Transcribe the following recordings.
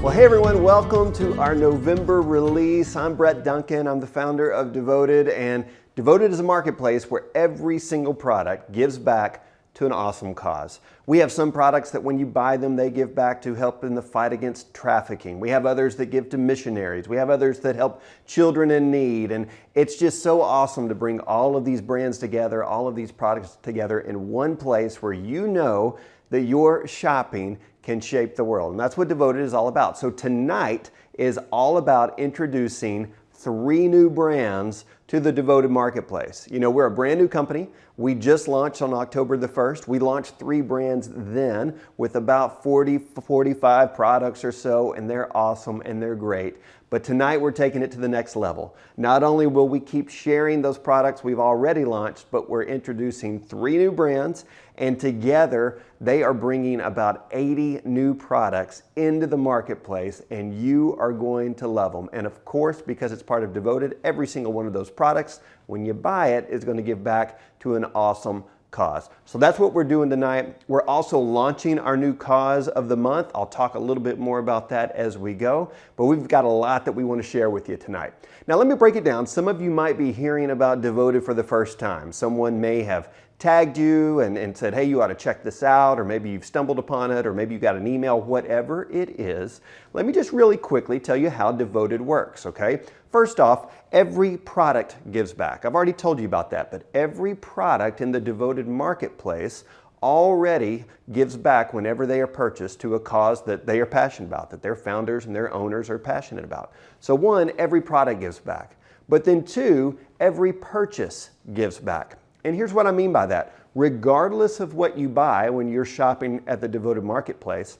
Well, hey everyone, welcome to our November release. I'm Brett Duncan. I'm the founder of Devoted, and Devoted is a marketplace where every single product gives back to an awesome cause. We have some products that when you buy them, they give back to help in the fight against trafficking. We have others that give to missionaries. We have others that help children in need. And it's just so awesome to bring all of these brands together, all of these products together in one place where you know that your shopping can shape the world. And that's what Devoted is all about. So tonight is all about introducing 3 new brands to the Devoted marketplace. You know, we're a brand new company. We just launched on October the 1st. We launched 3 brands then with about 45 products or so, and they're awesome and they're great. But tonight we're taking it to the next level. Not only will we keep sharing those products we've already launched, but we're introducing 3 new brands, and together they are bringing about 80 new products into the marketplace, and you are going to love them. And of course, because it's part of Devoted, every single one of those products, when you buy it, is going to give back to an awesome cause. So that's what we're doing tonight. We're also launching our new cause of the month. I'll talk a little bit more about that as we go, but we've got a lot that we want to share with you tonight. Now let me break it down. Some of you might be hearing about Devoted for the first time. Someone may have tagged you and said, hey, you ought to check this out, or maybe you've stumbled upon it, or maybe you got an email, whatever it is. Let me just really quickly tell you how Devoted works, okay? First off, every product gives back. I've already told you about that, but every product in the Devoted marketplace already gives back whenever they are purchased to a cause that they are passionate about, that their founders and their owners are passionate about. So 1, every product gives back. But then 2, every purchase gives back. And here's what I mean by that. Regardless of what you buy when you're shopping at the Devoted marketplace,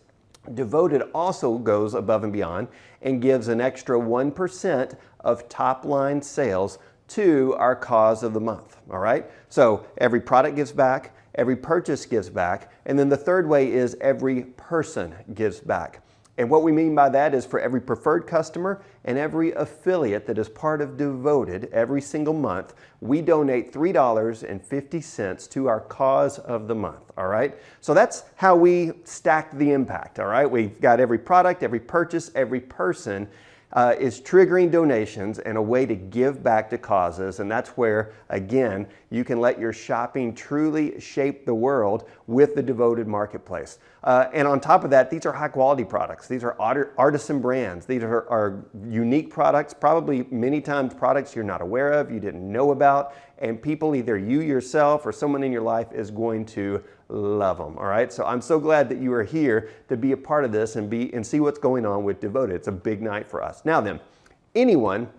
Devoted also goes above and beyond and gives an extra 1% of top line sales to our cause of the month, all right? So every product gives back, every purchase gives back, and then the third way is every person gives back. And what we mean by that is for every preferred customer and every affiliate that is part of Devoted every single month, we donate $3.50 to our cause of the month, all right? So that's how we stack the impact, all right? We've got every product, every purchase, every person is triggering donations and a way to give back to causes, and that's where, again, you can let your shopping truly shape the world with the Devoted marketplace. And on top of that, these are high quality products. These are artisan brands. These are unique products, probably many times products you're not aware of, you didn't know about, and people, either you yourself or someone in your life, is going to love them, all right? So I'm so glad that you are here to be a part of this and see what's going on with Devoted. It's a big night for us. Now then, anyone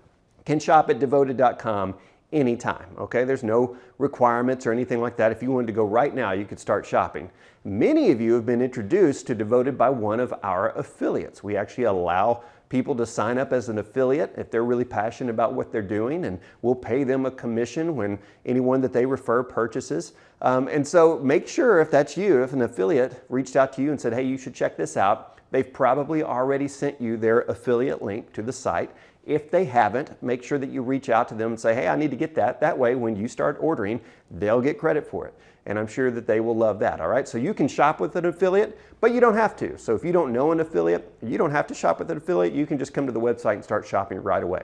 can shop at devoted.com anytime, okay? There's no requirements or anything like that. If you wanted to go right now, you could start shopping. Many of you have been introduced to Devoted by one of our affiliates. We actually allow people to sign up as an affiliate if they're really passionate about what they're doing, and we'll pay them a commission when anyone that they refer purchases. And so make sure, if that's you, if an affiliate reached out to you and said, hey, you should check this out, they've probably already sent you their affiliate link to the site. If they haven't, make sure that you reach out to them and say, hey, I need to get that. That way, when you start ordering, they'll get credit for it. And I'm sure that they will love that, all right? So you can shop with an affiliate, but you don't have to. So if you don't know an affiliate, you don't have to shop with an affiliate. You can just come to the website and start shopping right away.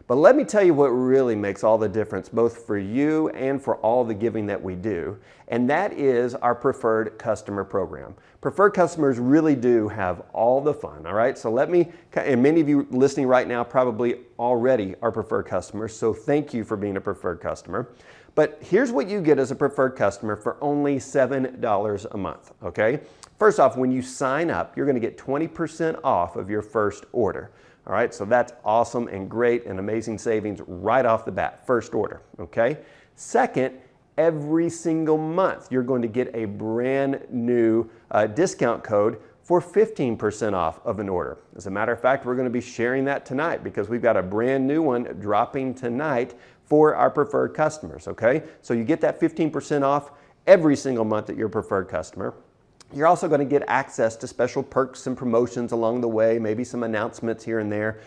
But let me tell you what really makes all the difference, both for you and for all the giving that we do, and that is our Preferred Customer Program. Preferred customers really do have all the fun, all right? So let me, and many of you listening right now probably already are preferred customers, so thank you for being a preferred customer. But here's what you get as a preferred customer for only $7 a month, okay? First off, when you sign up, you're gonna get 20% off of your first order. All right, so that's awesome and great and amazing savings right off the bat, first order, okay? Second, every single month, you're going to get a brand new discount code for 15% off of an order. As a matter of fact, we're going to be sharing that tonight because we've got a brand new one dropping tonight for our preferred customers, okay? So you get that 15% off every single month that you're a preferred customer. You're also going to get access to special perks and promotions along the way, maybe some announcements here and there.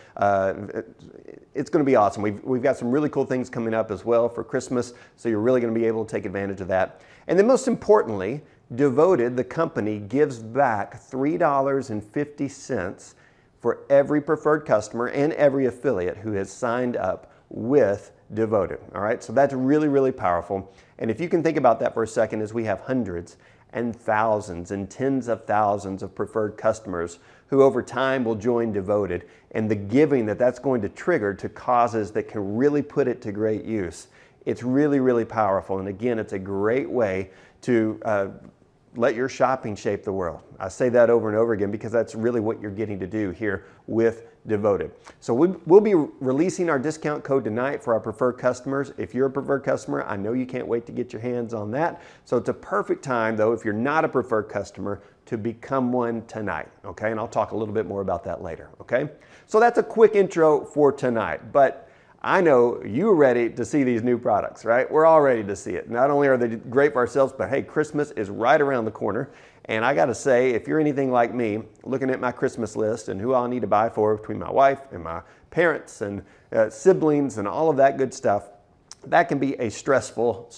It's going to be awesome. We've got some really cool things coming up as well for Christmas, so you're really going to be able to take advantage of that. And then most importantly, Devoted, the company, gives back $3.50 for every preferred customer and every affiliate who has signed up with Devoted. All right, so that's really, really powerful. And if you can think about that for a second, as we have hundreds and thousands and tens of thousands of preferred customers who over time will join Devoted, and the giving that that's going to trigger to causes that can really put it to great use, it's really, really powerful. And again, it's a great way to let your shopping shape the world. I say that over and over again because that's really what you're getting to do here with Devoted. So we'll be releasing our discount code tonight for our preferred customers. If you're a preferred customer, I know you can't wait to get your hands on that. So it's a perfect time, though, if you're not a preferred customer, to become one tonight, okay? And I'll talk a little bit more about that later, okay? So that's a quick intro for tonight, but I know you're ready to see these new products, right? We're all ready to see it. Not only are they great for ourselves, but hey, Christmas is right around the corner. And I gotta say, if you're anything like me, looking at my Christmas list and who I'll need to buy for between my wife and my parents and siblings and all of that good stuff, that can be a stressful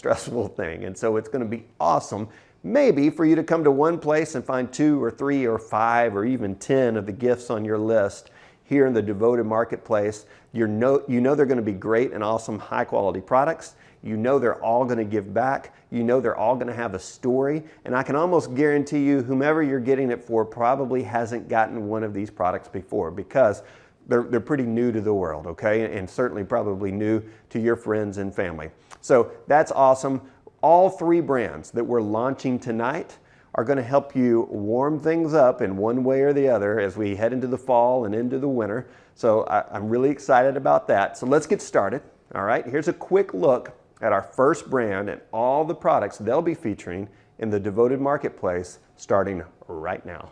thing. And so it's gonna be awesome, maybe for you to come to one place and find 2 or 3 or 5 or even 10 of the gifts on your list here in the Devoted Marketplace. You know they're going to be great and awesome, high quality products. You know they're all going to give back. You know they're all going to have a story. And I can almost guarantee you, whomever you're getting it for probably hasn't gotten one of these products before, because they're pretty new to the world, okay? And certainly probably new to your friends and family. So that's awesome. All 3 brands that we're launching tonight are going to help you warm things up in one way or the other as we head into the fall and into the winter. So I'm really excited about that. So let's get started. All right, here's a quick look at our first brand and all the products they'll be featuring in the Devoted Marketplace starting right now.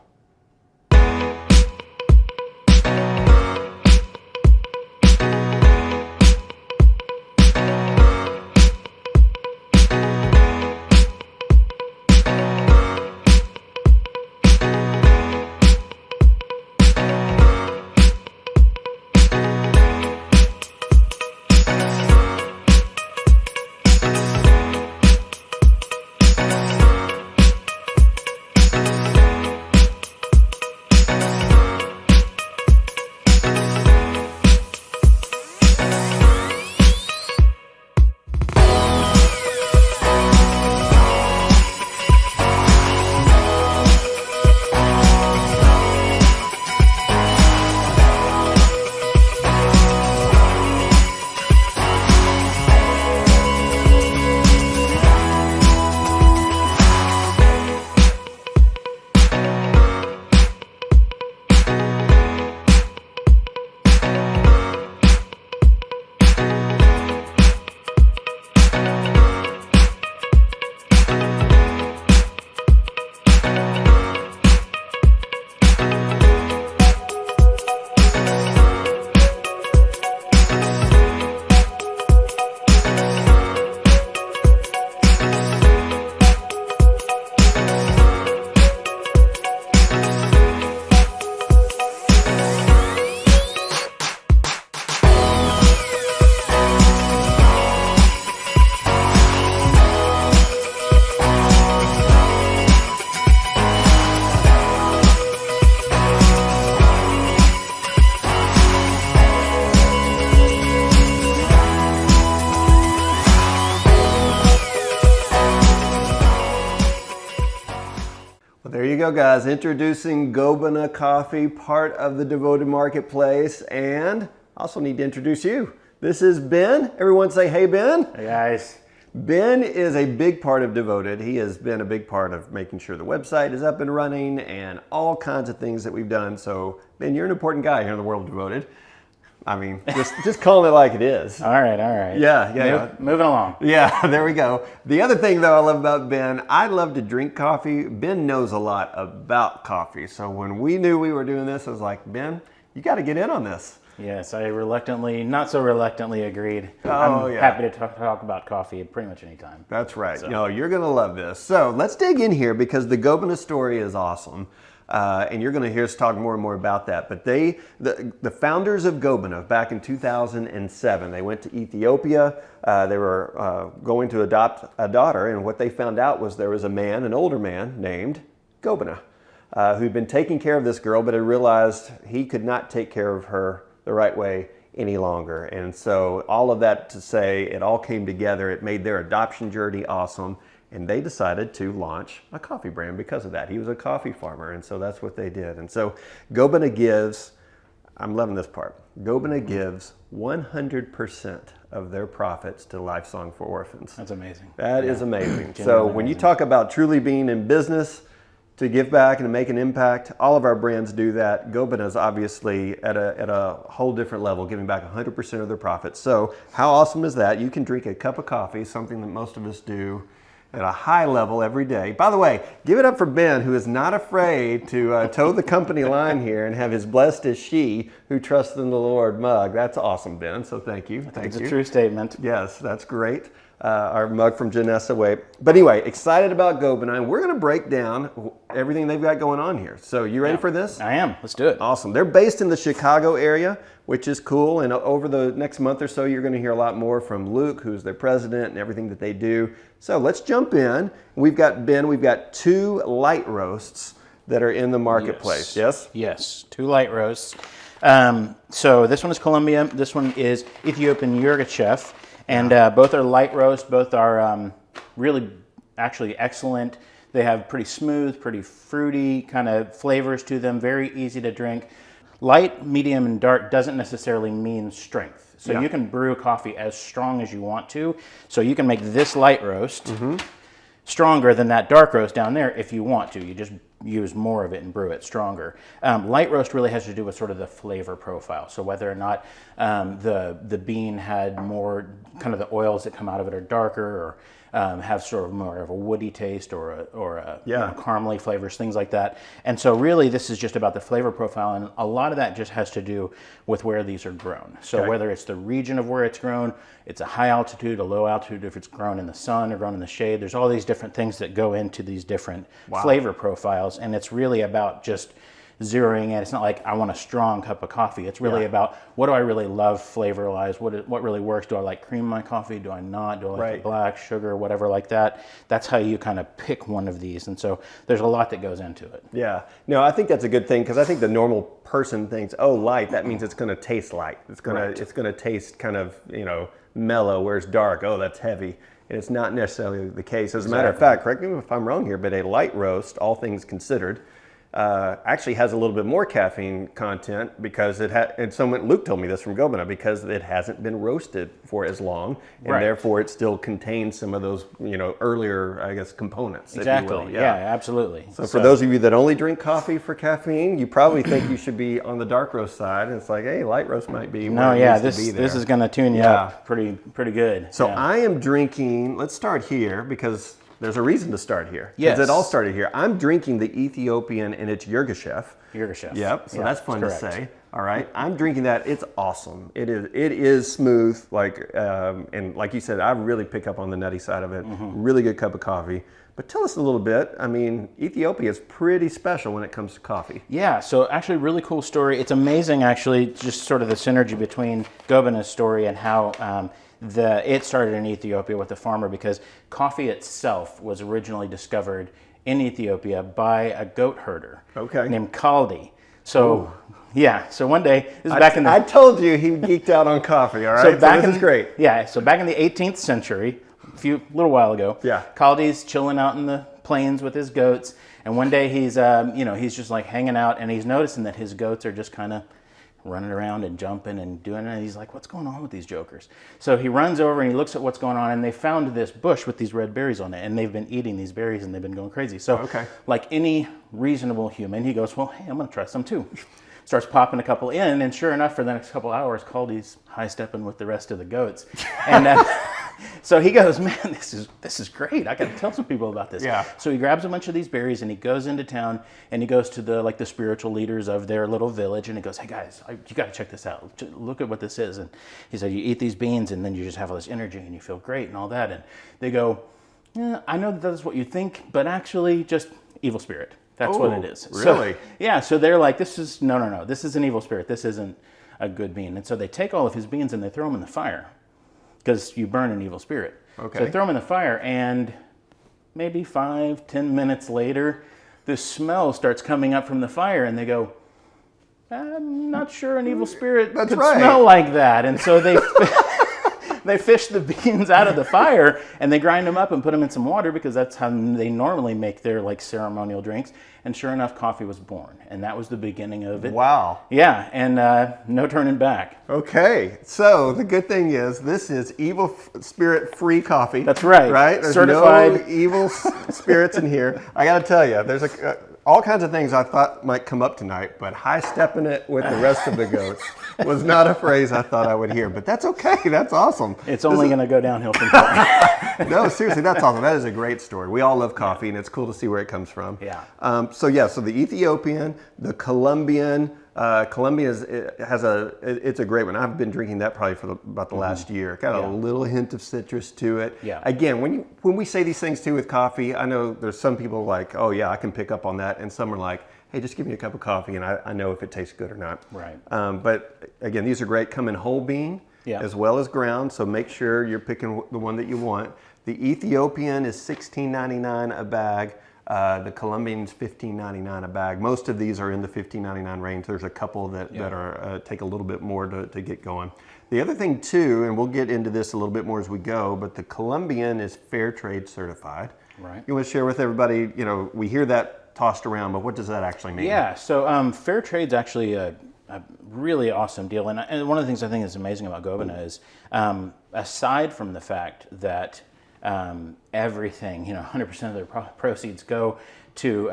There you go, guys. Introducing Gobana Coffee, part of the Devoted Marketplace. And also need to introduce you. This is Ben. Everyone say, hey, Ben. Hey, guys. Ben is a big part of Devoted. He has been a big part of making sure the website is up and running and all kinds of things that we've done. So, Ben, you're an important guy here in the world of Devoted. I mean, just calling it like it is. All right, all right. Yeah. Moving along. Yeah, there we go. The other thing, though, I love about Ben, I love to drink coffee. Ben knows a lot about coffee. So when we knew we were doing this, I was like, Ben, you got to get in on this. Yes, I not so reluctantly agreed. I'm happy to talk about coffee at pretty much any time. That's right. So. You're going to love this. So let's dig in here because the Gobana story is awesome. And you're going to hear us talk more and more about that. But the founders of Gobana back in 2007, they went to Ethiopia. They were going to adopt a daughter. And what they found out was there was an older man named Gobana. who'd been taking care of this girl, but had realized he could not take care of her the right way any longer. And so all of that to say, it all came together. It made their adoption journey awesome. And they decided to launch a coffee brand because of that. He was a coffee farmer, and so that's what they did. And so Gobina gives, I'm loving this part, Gobina gives 100% of their profits to Lifesong for Orphans. That's amazing. That is amazing. So when you talk about truly being in business to give back and to make an impact, all of our brands do that. Gobina is obviously at a whole different level, giving back 100% of their profits. So how awesome is that? You can drink a cup of coffee, something that most of us do at a high level every day. By the way, give it up for Ben, who is not afraid to toe the company line here and have his "blessed is she who trusts in the Lord" mug. That's awesome, Ben. So thank you. It's a true statement. Yes, that's great. Our mug from Janessa Way. But anyway, excited about Gobina, and we're going to break down everything they've got going on here. So you ready for this? I am. Let's do it. Awesome. They're based in the Chicago area, which is cool. And over the next month or so, you're going to hear a lot more from Luke, who's their president, and everything that they do. So let's jump in. We've got, Ben, we've got 2 light roasts that are in the marketplace. Yes? Yes, 2 light roasts. So this one is Colombia. This one is Ethiopian Yirgacheffe. And both are light roast. Both are really actually excellent. They have pretty smooth, pretty fruity kind of flavors to them. Very easy to drink. Light, medium, and dark doesn't necessarily mean strength. So you can brew coffee as strong as you want to. So you can make this light roast stronger than that dark roast down there if you want to. You just use more of it and brew it stronger. Light roast really has to do with sort of the flavor profile. So whether or not the bean had more, kind of the oils that come out of it are darker, or have sort of more of a woody taste, or a you know, caramely flavors, things like that. And so really this is just about the flavor profile, and a lot of that just has to do with where these are grown. So whether it's the region of where it's grown, it's a high altitude, a low altitude, if it's grown in the sun or grown in the shade, there's all these different things that go into these different flavor profiles. And it's really about just zeroing in. It's not like I want a strong cup of coffee. It's really about, what do I really love flavor-wise? What really works? Do I like cream in my coffee? Do I not? Do I like the black, sugar, whatever like that? That's how you kind of pick one of these. And so there's a lot that goes into it. Yeah. No, I think that's a good thing, because I think the normal person thinks, oh, light, that means it's going to taste light. It's going to taste kind of, you know, mellow, whereas dark, oh, that's heavy. And it's not necessarily the case. As a matter of fact, correct me if I'm wrong here, but a light roast, all things considered, actually has a little bit more caffeine content, because it had, and Luke told me this from Gobina, because it hasn't been roasted for as long, and therefore it still contains some of those, you know, earlier, I guess, components. Exactly. If you will. Yeah, absolutely. So for those of you that only drink coffee for caffeine, you probably think you should be on the dark roast side. And it's like, hey, light roast might be. No, yeah, this is going to tune you up pretty good. So I am drinking. Let's start here, because there's a reason to start here. Yes. It all started here. I'm drinking the Ethiopian, and it's Yirgacheffe. Yirgacheffe. Yep. So that's fun to say. All right. I'm drinking that. It's awesome. It is smooth. Like, and like you said, I really pick up on the nutty side of it. Really good cup of coffee. But tell us a little bit. I mean, Ethiopia is pretty special when it comes to coffee. Yeah, so actually really cool story. It's amazing, actually, just sort of the synergy between Gobina's story and how it started in Ethiopia with the farmer, because coffee itself was originally discovered in Ethiopia by a goat herder named Kaldi. So so one day, this is back in the... I told you he geeked out on coffee, all right? So this is great. Yeah, so back in the 18th century, a little while ago, Kaldi's chilling out in the plains with his goats, and one day he's he's just like hanging out, and he's noticing that his goats are just kind of running around and jumping and doing it, and he's like, what's going on with these jokers? So he runs over and he looks at what's going on, and they found this bush with these red berries on it, and they've been eating these berries and they've been going crazy. So like any reasonable human, he goes, well, hey, I'm gonna try some too. Starts popping a couple in, and sure enough, for the next couple hours, Kaldi's high-stepping with the rest of the goats. And so he goes, man, this is great. I got to tell some people about this. Yeah. So he grabs a bunch of these berries, and he goes into town, and he goes to the spiritual leaders of their little village, and he goes, hey guys, you got to check this out. Look at what this is. And he said, you eat these beans, and then you just have all this energy, and you feel great, and all that. And they go, yeah, I know that is what you think, but actually, just evil spirit. That's what it is. Really? So, so they're like, no, this is an evil spirit. This isn't a good bean. And so they take all of his beans and they throw them in the fire, because you burn an evil spirit. So they throw them in the fire, and maybe 5-10 minutes later, this smell starts coming up from the fire, and they go, I'm not sure an evil spirit could smell like that. And so they they fish the beans out of the fire, and they grind them up and put them in some water, because that's how they normally make their like ceremonial drinks. And sure enough, coffee was born, and that was the beginning of it. Wow. Yeah, and no turning back. Okay, so the good thing is this is evil spirit free coffee. That's right. Right? There's certified. no evil spirits in here. I got to tell you, there's all kinds of things I thought might come up tonight, but high stepping it with the rest of the goats was not a phrase I thought I would hear. But that's okay. That's awesome. It's only going to go downhill from here. No, seriously, that's awesome. That is a great story. We all love coffee, and it's cool to see where it comes from. Yeah. So the Ethiopian, the Colombian. Colombia it's a great one. I've been drinking that probably for about the last year. Got a little hint of citrus to it. Yeah. Again, when we say these things too with coffee, I know there's some people like, oh yeah, I can pick up on that, and some are like, hey, just give me a cup of coffee, and I know if it tastes good or not. Right. But again, these are great. Come in whole bean as well as ground, so make sure you're picking the one that you want. The Ethiopian is $16.99 a bag. The Colombian's $15.99 a bag. Most of these are in the $15.99 range. There's a couple that are take a little bit more to get going. The other thing too, and we'll get into this a little bit more as we go, but the Colombian is fair trade certified. Right. You want to share with everybody, we hear that tossed around, but what does that actually mean? Yeah, so fair trade's actually a really awesome deal. And one of the things I think is amazing about Gobina is, aside from the fact that everything, 100% of their proceeds go to,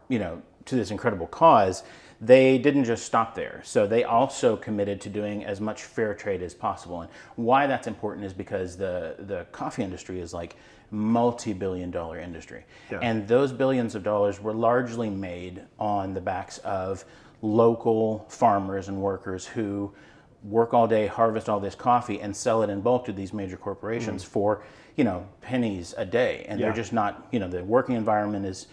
to this incredible cause, they didn't just stop there. So they also committed to doing as much fair trade as possible. And why that's important is because the coffee industry is like multi-billion-dollar industry. Yeah. And those billions of dollars were largely made on the backs of local farmers and workers who work all day, harvest all this coffee, and sell it in bulk to these major corporations for, pennies a day. And they're just not, the working environment is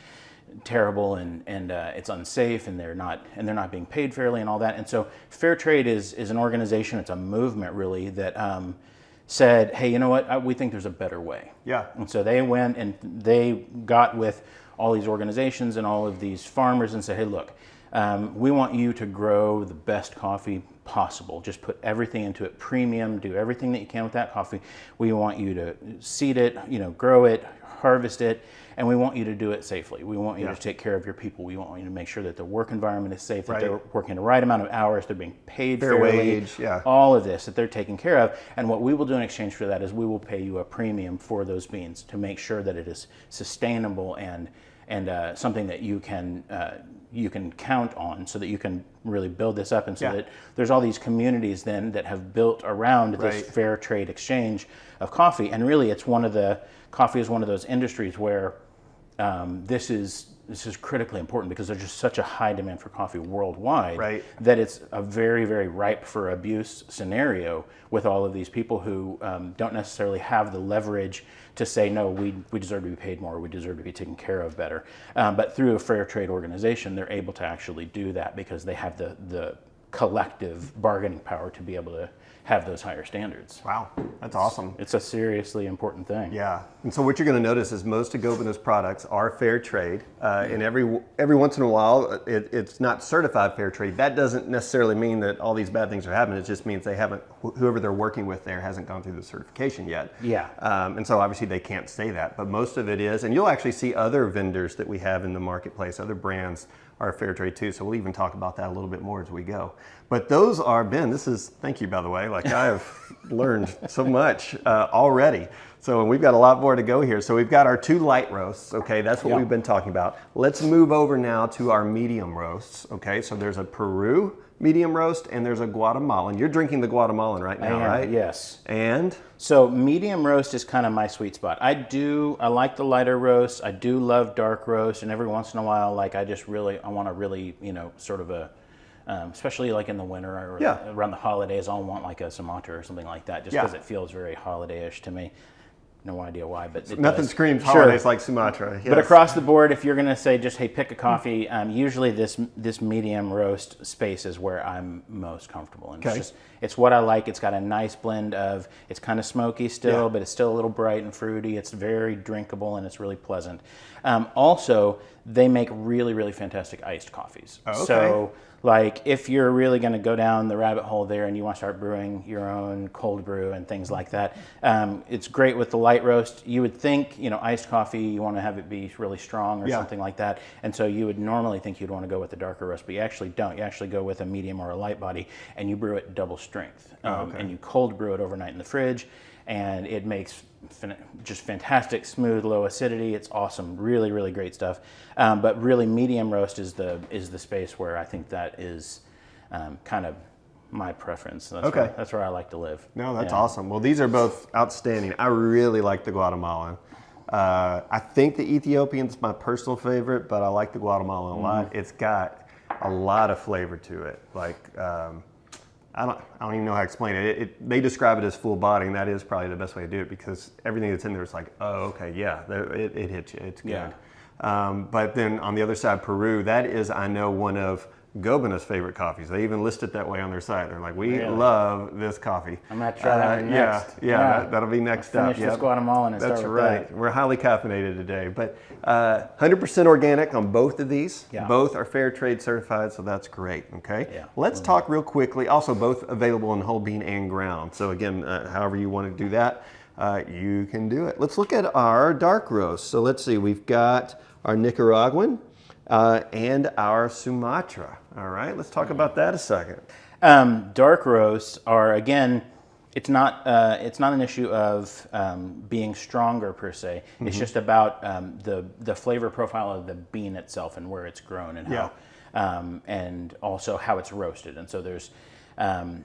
terrible, and it's unsafe, and they're not being paid fairly and all that. And so fair trade is an organization, it's a movement really that said, hey, you know what, we think there's a better way. Yeah. And so they went and they got with all these organizations and all of these farmers and said, hey, look, we want you to grow the best coffee possible. Just put everything into it, premium, do everything that you can with that coffee. We want you to seed it, grow it, harvest it, and we want you to do it safely. We want you to take care of your people. We want you to make sure that the work environment is safe, that they're working the right amount of hours, they're being paid fairly, wage, all of this, that they're taken care of. And what we will do in exchange for that is we will pay you a premium for those beans to make sure that it is sustainable and something that you can count on, so that you can really build this up, and so that there's all these communities then that have built around this fair trade exchange of coffee. And really, coffee is one of those industries where this is critically important, because there's just such a high demand for coffee worldwide that it's a very, very ripe for abuse scenario with all of these people who don't necessarily have the leverage to say, no, we deserve to be paid more, we deserve to be taken care of better. But through a fair trade organization, they're able to actually do that, because they have the collective bargaining power to be able to have those higher standards. Wow, that's awesome. It's a seriously important thing. Yeah, and so what you're going to notice is most of Gobina's products are fair trade, and every once in a while it's not certified fair trade. That doesn't necessarily mean that all these bad things are happening. It just means whoever they're working with there hasn't gone through the certification yet. Yeah. And so obviously they can't say that, but most of it is, and you'll actually see other vendors that we have in the marketplace, other brands are fair trade too. So we'll even talk about that a little bit more as we go. But those are, Ben, thank you, by the way. Like, I have learned so much already. So we've got a lot more to go here. So we've got our 2 light roasts, okay? That's what we've been talking about. Let's move over now to our medium roasts, okay? So there's a Peru medium roast and there's a Guatemalan. You're drinking the Guatemalan right now, right? Yes. And? So medium roast is kind of my sweet spot. I like the lighter roast. I do love dark roast, and every once in a while, like I want to really, sort of especially like in the winter or around the holidays, I'll want like a Sumatra or something like that, just because it feels very holiday-ish to me. No idea why, but it Nothing does. screams Sure. holidays like Sumatra. Yes. But across the board, if you're going to say just, hey, pick a coffee, usually this medium roast space is where I'm most comfortable. And it's what I like. It's got a nice blend of, it's kind of smoky still, but it's still a little bright and fruity. It's very drinkable and it's really pleasant. Also, they make really, really fantastic iced coffees. Oh, okay. So, like, if you're really going to go down the rabbit hole there and you want to start brewing your own cold brew and things like that, it's great with the light roast. You would think, iced coffee, you want to have it be really strong or something like that. And so you would normally think you'd want to go with the darker roast, but you actually don't. You actually go with a medium or a light body, and you brew it double strength. And you cold brew it overnight in the fridge, and it makes just fantastic, smooth, low acidity. It's awesome, really, really great stuff. But really, medium roast is the space where I think that is kind of my preference. That's where I like to live. No, that's awesome. Well, these are both outstanding. I really like the Guatemalan. I think the Ethiopian's my personal favorite, but I like the Guatemalan a lot. It's got a lot of flavor to it. Like, I don't even know how to explain it. They describe it as full body, and that is probably the best way to do it because everything that's in there is like, oh, okay, yeah, it hits you. It's good. But then on the other side, Peru, that is, I know, one of Gobena's favorite coffees. They even list it that way on their site. They're like, we love this coffee. I'm going to try that one next. That'll be next up. Finish this Guatemalan and That's start with right. that. We're highly caffeinated today. But 100% organic on both of these. Yeah. Both are fair trade certified, so that's great. Okay. Yeah. Let's talk real quickly. Also, both available in whole bean and ground. So again, however you want to do that, you can do it. Let's look at our dark roast. So let's see. We've got our Nicaraguan and our Sumatra. All right. Let's talk about that a second. Dark roasts are, again, it's not an issue of being stronger per se. It's just about the flavor profile of the bean itself and where it's grown and how, and also how it's roasted. And so there's one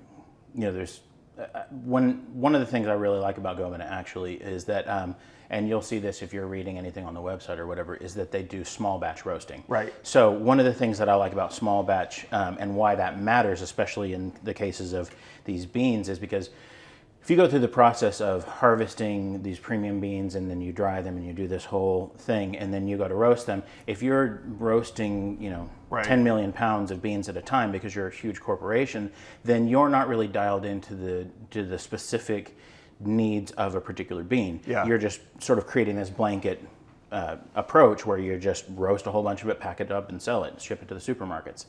of the things I really like about Gomina actually is that, and you'll see this if you're reading anything on the website or whatever, is that they do small batch roasting. Right. So one of the things that I like about small batch and why that matters, especially in the cases of these beans, is because if you go through the process of harvesting these premium beans and then you dry them and you do this whole thing and then you go to roast them, if you're roasting, 10 million pounds of beans at a time because you're a huge corporation, then you're not really dialed into the specific needs of a particular bean. Yeah. You're just sort of creating this blanket approach where you just roast a whole bunch of it, pack it up and sell it, and ship it to the supermarkets.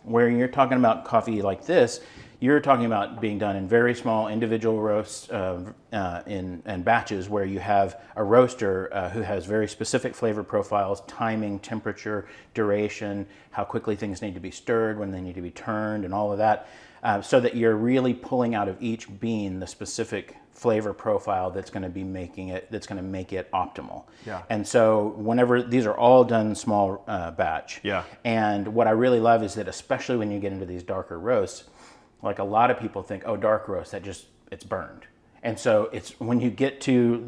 Where you're talking about coffee like this, you're talking about being done in very small individual roasts in batches where you have a roaster who has very specific flavor profiles, timing, temperature, duration, how quickly things need to be stirred, when they need to be turned, and all of that, so that you're really pulling out of each bean the specific flavor profile that's going to be making it, that's going to make it optimal. Yeah. And so whenever these are all done small batch. Yeah. And what I really love is that especially when you get into these darker roasts, like a lot of people think, oh, dark roast, it's burned. And so it's when you get to,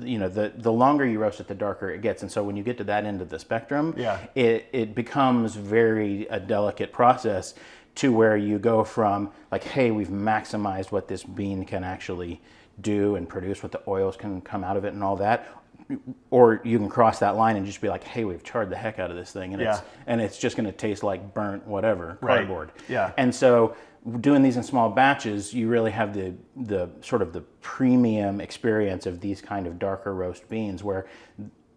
the longer you roast it, the darker it gets. And so when you get to that end of the spectrum, it becomes a delicate process to where you go from like, hey, we've maximized what this bean can actually do and produce, what the oils can come out of it and all that. Or you can cross that line and just be like, hey, we've charred the heck out of this thing. And it's just going to taste like burnt whatever, cardboard. Yeah. And so doing these in small batches, you really have the sort of the premium experience of these kind of darker roast beans where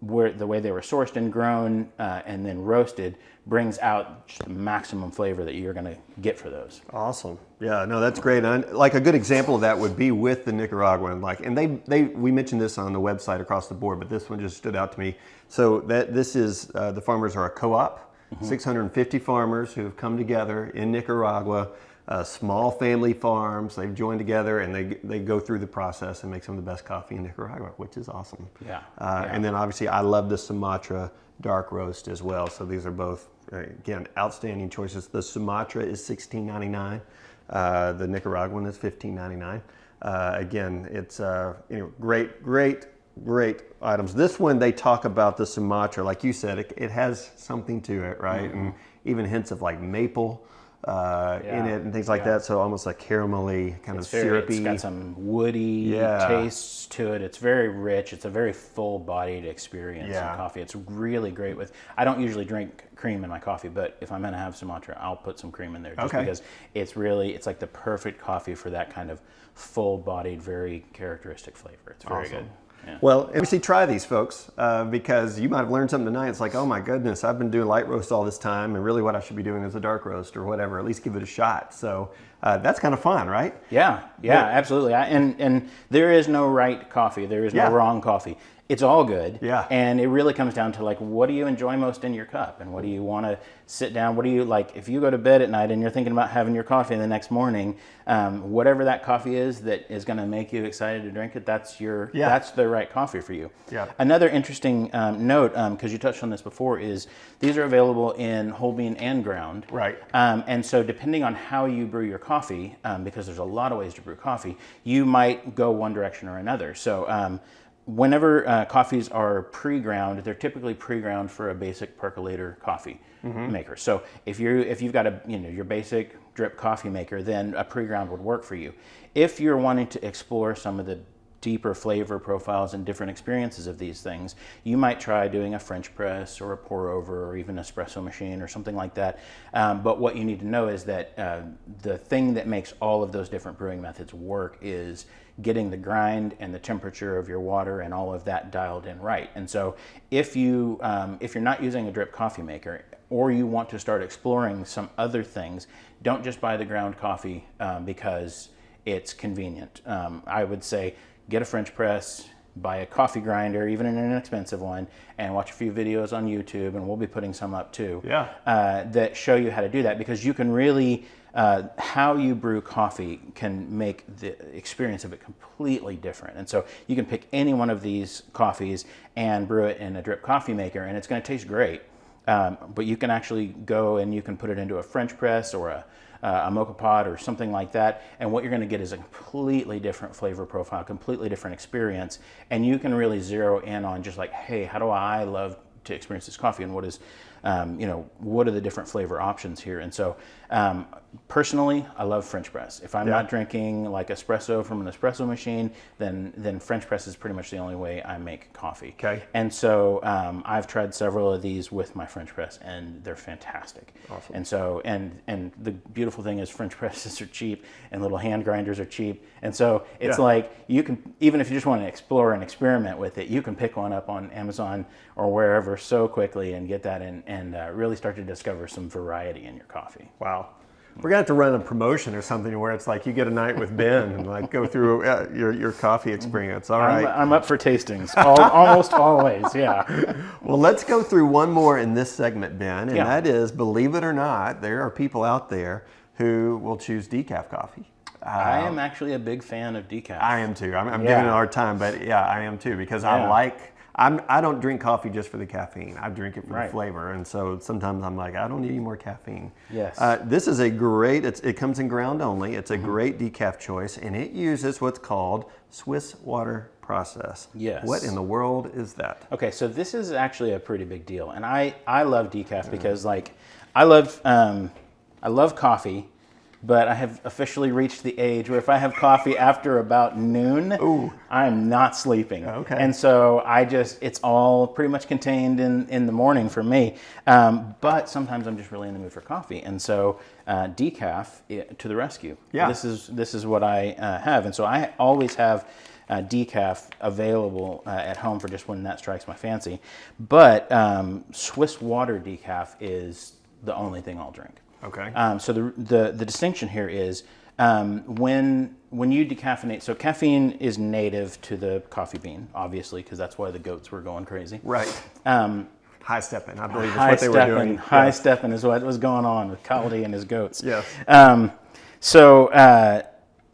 the way they were sourced and grown and then roasted brings out just the maximum flavor that you're going to get for those. Awesome. Yeah, no, that's great. And like a good example of that would be with the Nicaraguan. We mentioned this on the website across the board, but this one just stood out to me. So this is the farmers are a co-op, 650 farmers who have come together in Nicaragua. Small family farms, they've joined together and they go through the process and make some of the best coffee in Nicaragua, which is awesome. And then obviously I love the Sumatra dark roast as well. So these are both, again, outstanding choices. The Sumatra is $16.99. The Nicaraguan is $15.99. Again, it's great items. This one, they talk about the Sumatra, like you said, it has something to it, right? And even hints of like maple. in it and things like that. So almost like caramelly, kind of syrupy. It's got some woody tastes to it. It's very rich. It's a very full-bodied experience in coffee. It's really great with. I don't usually drink cream in my coffee, but if I'm going to have Sumatra, I'll put some cream in there just because it's like the perfect coffee for that kind of full-bodied, very characteristic flavor. It's very good. Yeah. Well, obviously try these, folks, because you might have learned something tonight. It's like, oh my goodness, I've been doing light roast all this time, and really what I should be doing is a dark roast or whatever. At least give it a shot. So that's kind of fun, right? Yeah, absolutely. And there is no right coffee. There is no wrong coffee. It's all good. Yeah. And it really comes down to like, what do you enjoy most in your cup, and what do you want to sit down? What do you like? If you go to bed at night and you're thinking about having your coffee the next morning, whatever that coffee is that is going to make you excited to drink it, that's the right coffee for you. Yeah. Another interesting note, because you touched on this before, is these are available in whole bean and ground. Right. And so depending on how you brew your coffee, because there's a lot of ways to brew coffee, you might go one direction or another. So whenever coffees are pre-ground, they're typically pre-ground for a basic percolator coffee maker. So if you've got your basic drip coffee maker, then a pre-ground would work for you. If you're wanting to explore some of the deeper flavor profiles and different experiences of these things, you might try doing a French press or a pour over or even espresso machine or something like that. But what you need to know is that the thing that makes all of those different brewing methods work is getting the grind and the temperature of your water and all of that dialed in right. And so if you're not using a drip coffee maker, or you want to start exploring some other things, don't just buy the ground coffee because it's convenient. I would say get a French press, buy a coffee grinder, even an inexpensive one, and watch a few videos on YouTube, and we'll be putting some up too, that show you how to do that, because you can really, how you brew coffee can make the experience of it completely different. And so you can pick any one of these coffees and brew it in a drip coffee maker, and it's going to taste great. But you can actually go and you can put it into a French press or a Mocha pot or something like that, and what you're going to get is a completely different flavor profile, completely different experience, and you can really zero in on just like, hey, how do I love to experience this coffee, and what is, what are the different flavor options here? And so personally, I love French press. If I'm not drinking like espresso from an espresso machine, then French press is pretty much the only way I make coffee. Okay. And so I've tried several of these with my French press, and they're fantastic. Awesome. And so, and the beautiful thing is French presses are cheap, and little hand grinders are cheap. And so it's like, you can, even if you just want to explore and experiment with it, you can pick one up on Amazon or wherever so quickly and get that and really start to discover some variety in your coffee. Wow. We're gonna have to run a promotion or something where it's like you get a night with Ben and like go through your coffee experience. All right. I'm up for tastings, almost always. Yeah. Well, let's go through one more in this segment, Ben, and that is, believe it or not, there are people out there who will choose decaf coffee. I am actually a big fan of decaf. I am too. I'm giving it a hard time, but yeah, I am too, because I don't drink coffee just for the caffeine. I drink it for the flavor, and so sometimes I'm like, I don't need any more caffeine. Yes. This is a great, it comes in ground only. It's a great decaf choice, and it uses what's called Swiss water process. Yes. What in the world is that? Okay, so this is actually a pretty big deal, and I love decaf because like I love coffee. But I have officially reached the age where if I have coffee after about noon, I'm not sleeping. Okay. And so it's all pretty much contained in the morning for me. But sometimes I'm just really in the mood for coffee. And so decaf to the rescue. Yeah. This is what I have. And so I always have decaf available at home for just when that strikes my fancy. But Swiss water decaf is the only thing I'll drink. Okay. So the distinction here is when you decaffeinate. So caffeine is native to the coffee bean, obviously, because that's why the goats were going crazy. Right. High stepping, I believe is what they were doing. High stepping is what was going on with Caldi and his goats. Yes.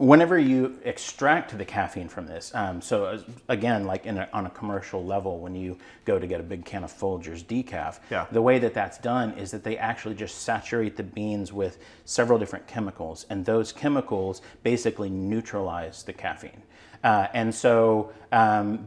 Whenever you extract the caffeine from this, so again, like on a commercial level, when you go to get a big can of Folgers decaf, the way that's done is that they actually just saturate the beans with several different chemicals, and those chemicals basically neutralize the caffeine. And so,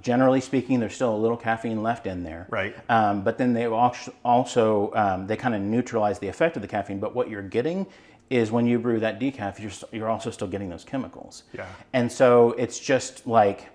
generally speaking, there's still a little caffeine left in there. Right. But then they also they kind of neutralize the effect of the caffeine. But what you're getting is when you brew that decaf, you're also still getting those chemicals. Yeah. And so it's just like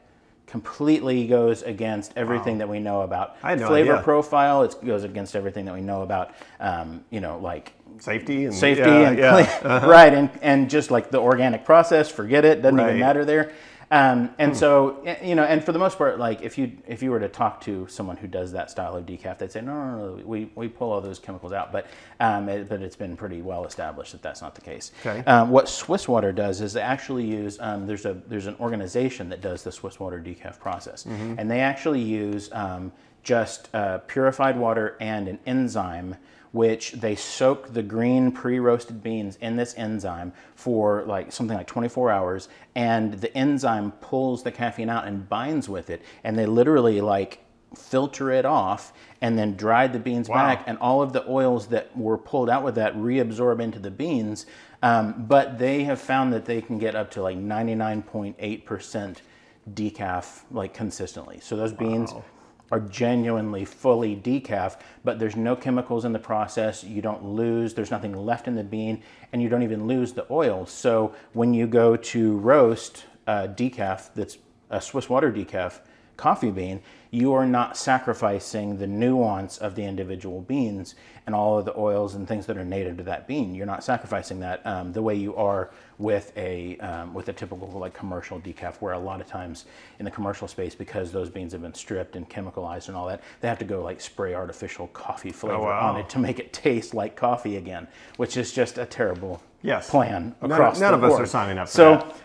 completely goes against everything that we know about flavor idea. profile. It goes against everything that we know about, like Safety and clean, right? And just like the organic process, forget it. Doesn't even matter there. And so, and for the most part, like if you were to talk to someone who does that style of decaf, they'd say, no, we pull all those chemicals out. But it's been pretty well established that that's not the case. Okay. What Swiss Water does is they actually use, there's an organization that does the Swiss Water decaf process. And they actually use just purified water and an enzyme, which they soak the green pre-roasted beans in this enzyme for like something like 24 hours, and the enzyme pulls the caffeine out and binds with it, and they literally like filter it off and then dry the beans back, and all of the oils that were pulled out with that reabsorb into the beans. But they have found that they can get up to like 99.8% decaf like consistently. So those beans are genuinely fully decaf, but there's no chemicals in the process. You don't lose, there's nothing left in the bean, and you don't even lose the oil. So when you go to roast decaf, that's a Swiss Water decaf coffee bean, you are not sacrificing the nuance of the individual beans and all of the oils and things that are native to that bean. You're not sacrificing that the way you are with a typical like commercial decaf, where a lot of times in the commercial space, because those beans have been stripped and chemicalized and all that, they have to go like spray artificial coffee flavor on it to make it taste like coffee again, which is just a terrible plan across none the of us board. are signing up for so, that.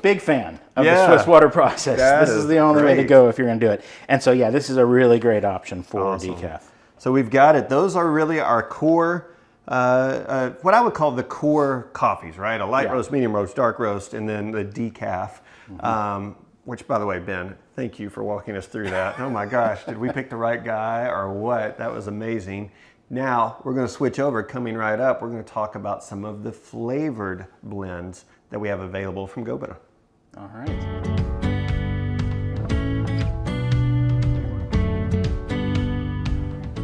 Big fan of the Swiss Water process. This is the only way to go if you're going to do it. And so, this is a really great option for decaf. So we've got it. Those are really our core, what I would call the core coffees, right? A light roast, medium roast, dark roast, and then the decaf. Which, by the way, Ben, thank you for walking us through that. Oh my gosh, did we pick the right guy or what? That was amazing. Now we're going to switch over. Coming right up, we're going to talk about some of the flavored blends that we have available from Gobena. All right.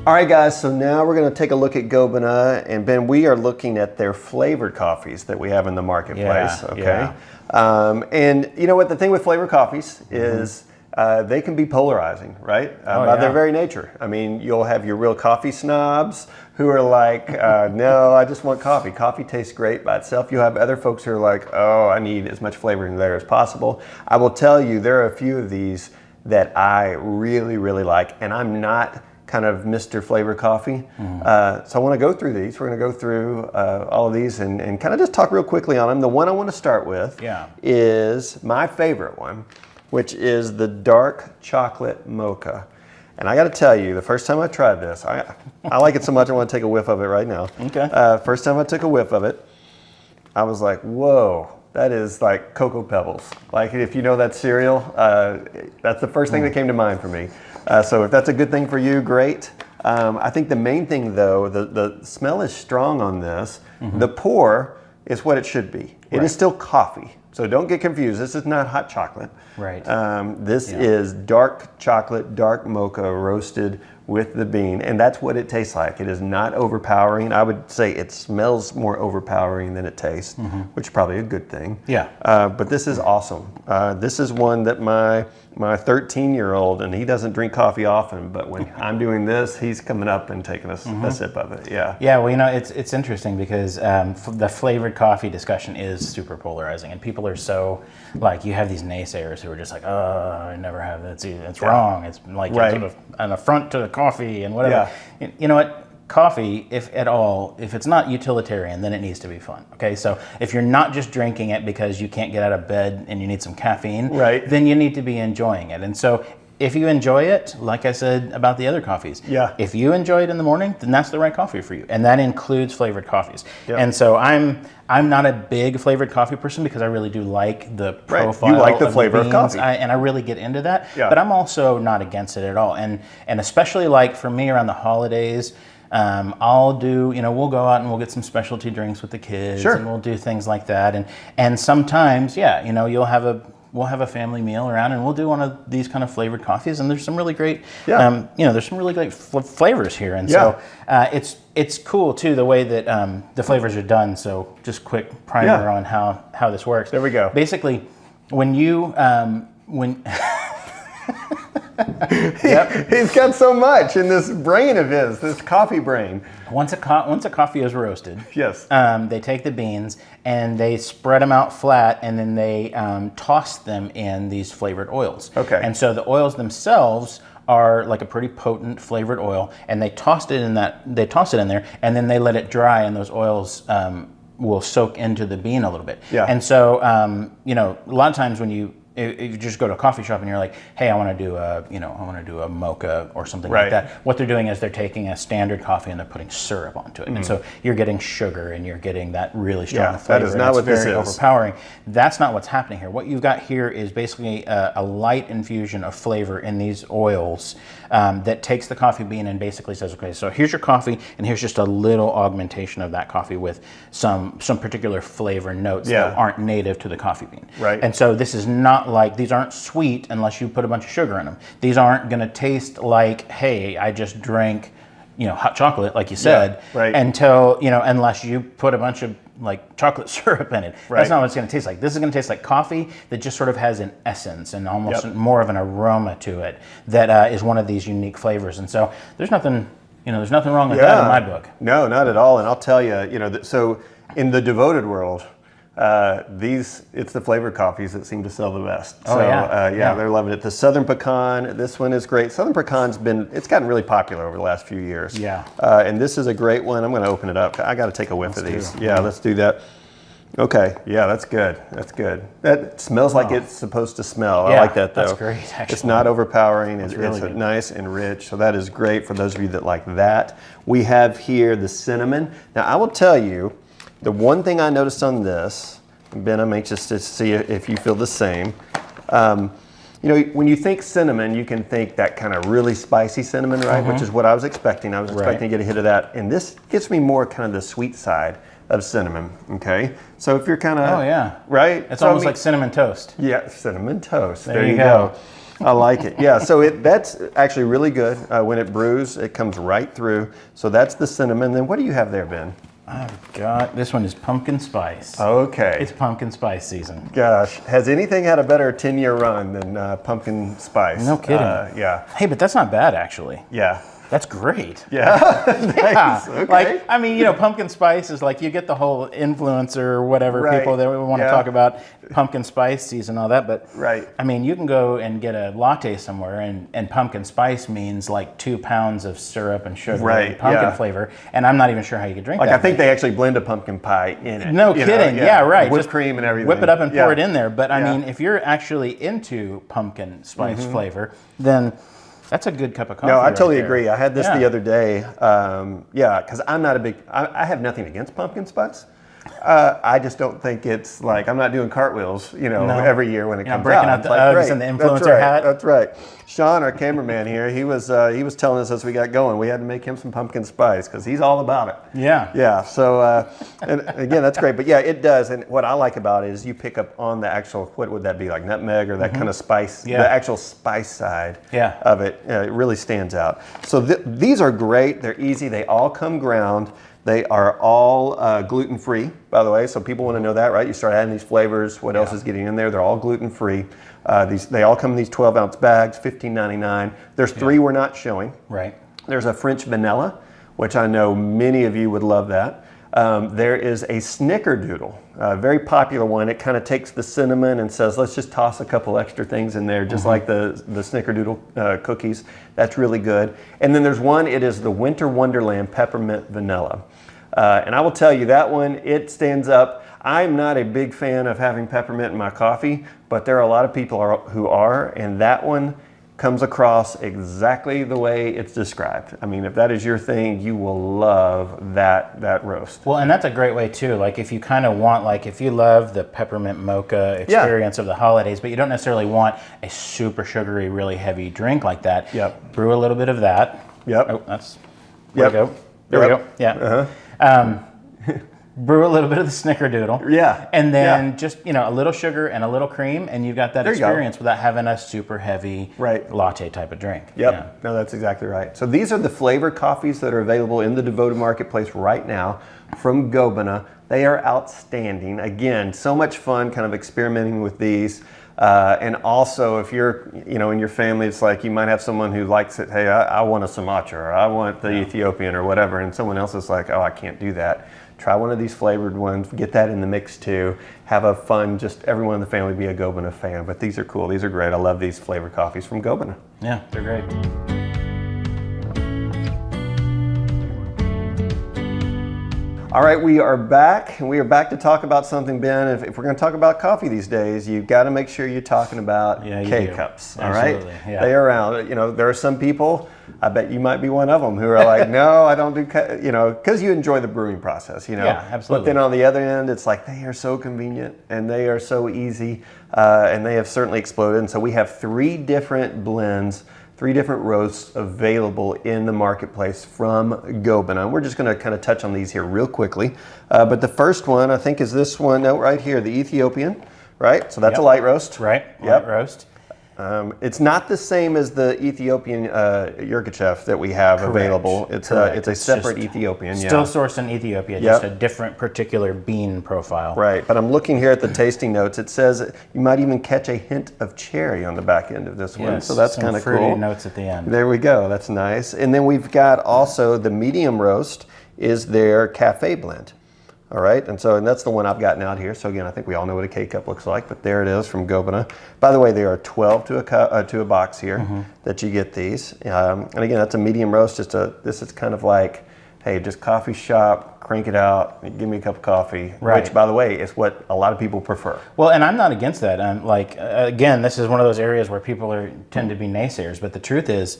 All right, guys, so now we're going to take a look at Gobena, and Ben, we are looking at their flavored coffees that we have in the marketplace, and you know what, the thing with flavored coffees is they can be polarizing, right? By their very nature. I mean, you'll have your real coffee snobs who are like, no, I just want coffee. Coffee tastes great by itself. You'll have other folks who are like, oh, I need as much flavor in there as possible. I will tell you, there are a few of these that I really, really like, and I'm not kind of Mr. Flavor Coffee. So I want to go through these. We're going to go through all of these and kind of just talk real quickly on them. The one I want to start with is my favorite one, which is the dark chocolate mocha. And I got to tell you, the first time I tried this, I like it so much I want to take a whiff of it right now. Okay. First time I took a whiff of it, I was like, whoa, that is like Cocoa Pebbles. Like if you know that cereal, that's the first thing that came to mind for me. So if that's a good thing for you, great. I think the main thing though, the smell is strong on this. The pour is what it should be. It is still coffee. So don't get confused. This is not hot chocolate. Right. This is dark chocolate, dark mocha roasted with the bean. And that's what it tastes like. It is not overpowering. I would say it smells more overpowering than it tastes, which is probably a good thing. Yeah. But this is awesome. This is one that my 13-year-old, and he doesn't drink coffee often, but when I'm doing this, he's coming up and taking a sip of it. Yeah. Yeah, well, you know, it's interesting because the flavored coffee discussion is super polarizing, and people are so, like, you have these naysayers who are just like, oh, I never have it. It's wrong. It's like sort of an affront to the coffee and whatever. Yeah. You know what? Coffee, if at all, if it's not utilitarian, then it needs to be fun. Okay, so if you're not just drinking it because you can't get out of bed and you need some caffeine, then you need to be enjoying it. And so if you enjoy it, like I said about the other coffees, if you enjoy it in the morning, then that's the right coffee for you. And that includes flavored coffees. And so I'm not a big flavored coffee person because I really do like the profile. You like the flavor of coffee. And I really get into that. But I'm also not against it at all. And especially like for me around the holidays, I'll do, you know, we'll go out and we'll get some specialty drinks with the kids and we'll do things like that. And sometimes, you know, you'll have a we'll have a family meal around, and we'll do one of these kind of flavored coffees. And there's some really great, Yeah. there's some really great flavors here. And so it's cool too the way that the flavors are done. So just quick primer on how this works. There we go. Basically, when you He's got so much in this brain of his, this coffee brain. Once a coffee is roasted, yes, they take the beans and they spread them out flat, and then they toss them in these flavored oils. Okay. And so the oils themselves are like a pretty potent flavored oil, and they toss it in there, and then they let it dry, and those oils will soak into the bean a little bit. Yeah. And so a lot of times when if you just go to a coffee shop and you're like, hey, I want to do a mocha or something like that. What they're doing is they're taking a standard coffee and they're putting syrup onto it. And so you're getting sugar and you're getting that really strong flavor. That is not what this is. Very overpowering. That's not what's happening here. What you've got here is basically a light infusion of flavor in these oils that takes the coffee bean and basically says, okay, so here's your coffee, and here's just a little augmentation of that coffee with some particular flavor notes that aren't native to the coffee bean. Right. And so this is not like, these aren't sweet unless you put a bunch of sugar in them. These aren't going to taste like, hey, I just drank, hot chocolate, like you said, until, unless you put a bunch of like chocolate syrup in it. That's not what it's going to taste like. This is going to taste like coffee that just sort of has an essence and almost more of an aroma to it that is one of these unique flavors. And so there's nothing wrong with that in my book. No, not at all. And I'll tell you, so in the Devoted world, it's the flavored coffees that seem to sell the best. They're loving it. The Southern Pecan, this one is great. Southern Pecan's it's gotten really popular over the last few years. Yeah. And this is a great one. I'm going to open it up. I got to take a whiff of these. Yeah, let's do that. Okay. Yeah, that's good. That's good. That smells like it's supposed to smell. I like that though. That's great, actually. It's not overpowering. It's really nice and rich. So that is great for those of you that like that. We have here the cinnamon. Now I will tell you, the one thing I noticed on this, Ben, I'm anxious to see if you feel the same. When you think cinnamon, you can think that kind of really spicy cinnamon, right? Which is what I was expecting. I was expecting to get a hit of that. And this gives me more kind of the sweet side of cinnamon, okay? So if you're kind of, right? It's almost like cinnamon toast. Yeah, cinnamon toast. There you go. I like it. Yeah, so that's actually really good. When it brews, it comes right through. So that's the cinnamon. Then what do you have there, Ben? I've got, this one is pumpkin spice. Okay. It's pumpkin spice season. Gosh, has anything had a better 10-year run than pumpkin spice? No kidding. Yeah. Hey, but that's not bad, actually. Yeah. That's great. Yeah. Yeah. Okay. Like, I mean, pumpkin spice is like, you get the whole influencer or whatever people that want to talk about pumpkin spice season and all that. But I mean, you can go and get a latte somewhere and pumpkin spice means like 2 pounds of syrup and sugar and pumpkin flavor. And I'm not even sure how you could drink that. I think they actually blend a pumpkin pie in it. No kidding. Yeah, right. Whipped cream and everything. Whip it up and pour it in there. But I mean, if you're actually into pumpkin spice flavor, then that's a good cup of coffee. No, I totally agree. I had this the other day. Because I'm not I have nothing against pumpkin spice. I just don't think it's like, I'm not doing cartwheels, every year when it comes breaking out. out the Uggs and the influencer hat. That's right. Sean, our cameraman here, he was telling us as we got going, we had to make him some pumpkin spice because he's all about it. Yeah. Yeah. So, and again, that's great. But yeah, it does. And what I like about it is you pick up on the actual, what would that be, like nutmeg or that kind of spice, the actual spice side of it. It really stands out. So these are great. They're easy. They all come ground. They are all gluten-free, by the way, so people want to know that, right? You start adding these flavors, what else is getting in there? They're all gluten-free. They all come in these 12-ounce bags, $15.99. There's 3 we're not showing. Right. There's a French vanilla, which I know many of you would love that. There is a snickerdoodle, a very popular one. It kind of takes the cinnamon and says, let's just toss a couple extra things in there, just like the snickerdoodle cookies. That's really good. And then there's one, it is the Winter Wonderland Peppermint Vanilla. And I will tell you, that one, it stands up. I'm not a big fan of having peppermint in my coffee, but there are a lot of people who are, and that one comes across exactly the way it's described. I mean, if that is your thing, you will love that roast. Well, and that's a great way too. Like if you kind of want, like if you love the peppermint mocha experience of the holidays, but you don't necessarily want a super sugary, really heavy drink like that. Brew a little bit of that. Oh, that's. There we go. There we go. Yeah. brew a little bit of the snickerdoodle. Yeah. And then Yeah. just, a little sugar and a little cream, and you've got that There you go. experience without having a super heavy Right. latte type of drink. Yep. Yeah. No, that's exactly right. So these are the flavored coffees that are available in the Devoted Marketplace right now from Gobena. They are outstanding. Again, so much fun kind of experimenting with these. And also, if you're, in your family, it's like you might have someone who likes it. Hey, I want a Sumatra, or I want the Ethiopian, or whatever. And someone else is like, oh, I can't do that. Try one of these flavored ones. Get that in the mix too. Have a fun. Just everyone in the family be a Gobena fan. But these are cool. These are great. I love these flavored coffees from Gobena. Yeah, they're great. All right, we are back, and we are back to talk about something, Ben. If we're going to talk about coffee these days, you've got to make sure you're talking about K-Cups, all right? Yeah. They are around. There are some people, I bet you might be one of them, who are like, no, I don't do, because you enjoy the brewing process, Yeah, absolutely. But then on the other end, it's like they are so convenient, and they are so easy, and they have certainly exploded. And so we have 3 different blends, 3 different roasts available in the marketplace from Gobena. And we're just going to kind of touch on these here real quickly. But the first one, I think, is this one right here, the Ethiopian, right? So that's a light roast. Right, Yep. light roast. It's not the same as the Ethiopian Yirgacheffe that we have available. It's a separate Ethiopian. Still sourced in Ethiopia, just a different particular bean profile. Right, but I'm looking here at the tasting notes. It says you might even catch a hint of cherry on the back end of this one, so that's kind of cool. Fruity notes at the end. There we go. That's nice. And then we've got also the medium roast is their cafe blend. All right, and that's the one I've gotten out here. So again, I think we all know what a K-Cup looks like, but there it is from Gobena. By the way, there are 12 to a box here that you get these. And again, that's a medium roast. This is kind of like, hey, just coffee shop, crank it out, give me a cup of coffee, which, by the way, is what a lot of people prefer. Well, and I'm not against that. Again, this is one of those areas where people tend to be naysayers, but the truth is,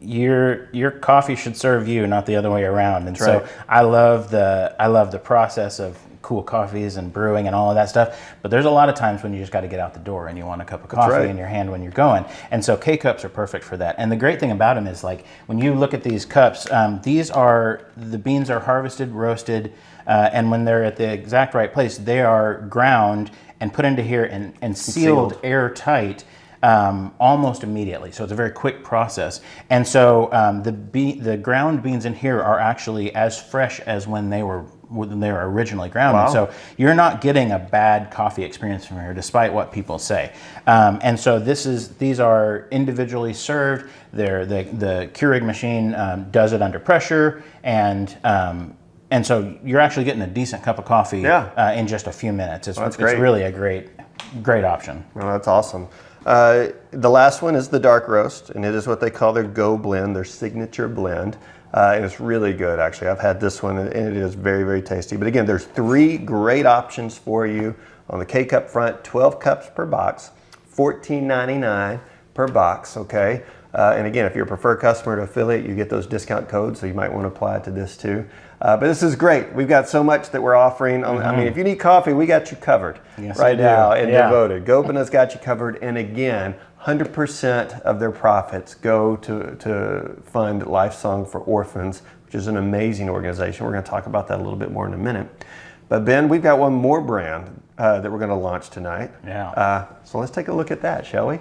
your coffee should serve you, not the other way around. And so I love the process of cool coffees and brewing and all of that stuff, but there's a lot of times when you just got to get out the door and you want a cup of coffee in your hand when you're going, and so K-Cups are perfect for that. And the great thing about them is, when you look at these cups, the beans are harvested, roasted, and when they're at the exact right place, they are ground and put into here and sealed airtight almost immediately. So it's a very quick process. And so the ground beans in here are actually as fresh as when they were originally ground. Wow. And so you're not getting a bad coffee experience from here, despite what people say. And so these are individually served. The Keurig machine does it under pressure, and so you're actually getting a decent cup of coffee in just a few minutes. It's really a great option. Well, that's awesome. The last one is the dark roast, and it is what they call their Go blend, their signature blend. And it's really good, actually. I've had this one, and it is very, very tasty. But again, there's 3 great options for you on the K-Cup front. 12 cups per box, $14.99 per box, okay? And again, if you're a preferred customer to affiliate, you get those discount codes, so you might want to apply it to this too. But this is great. We've got so much that we're offering. I mean, if you need coffee, we got you covered right now and Devoted. Gobena's got you covered. And again, 100% of their profits go to fund Lifesong for Orphans, which is an amazing organization. We're going to talk about that a little bit more in a minute. But Ben, we've got one more brand that we're going to launch tonight. Yeah. So let's take a look at that, shall we?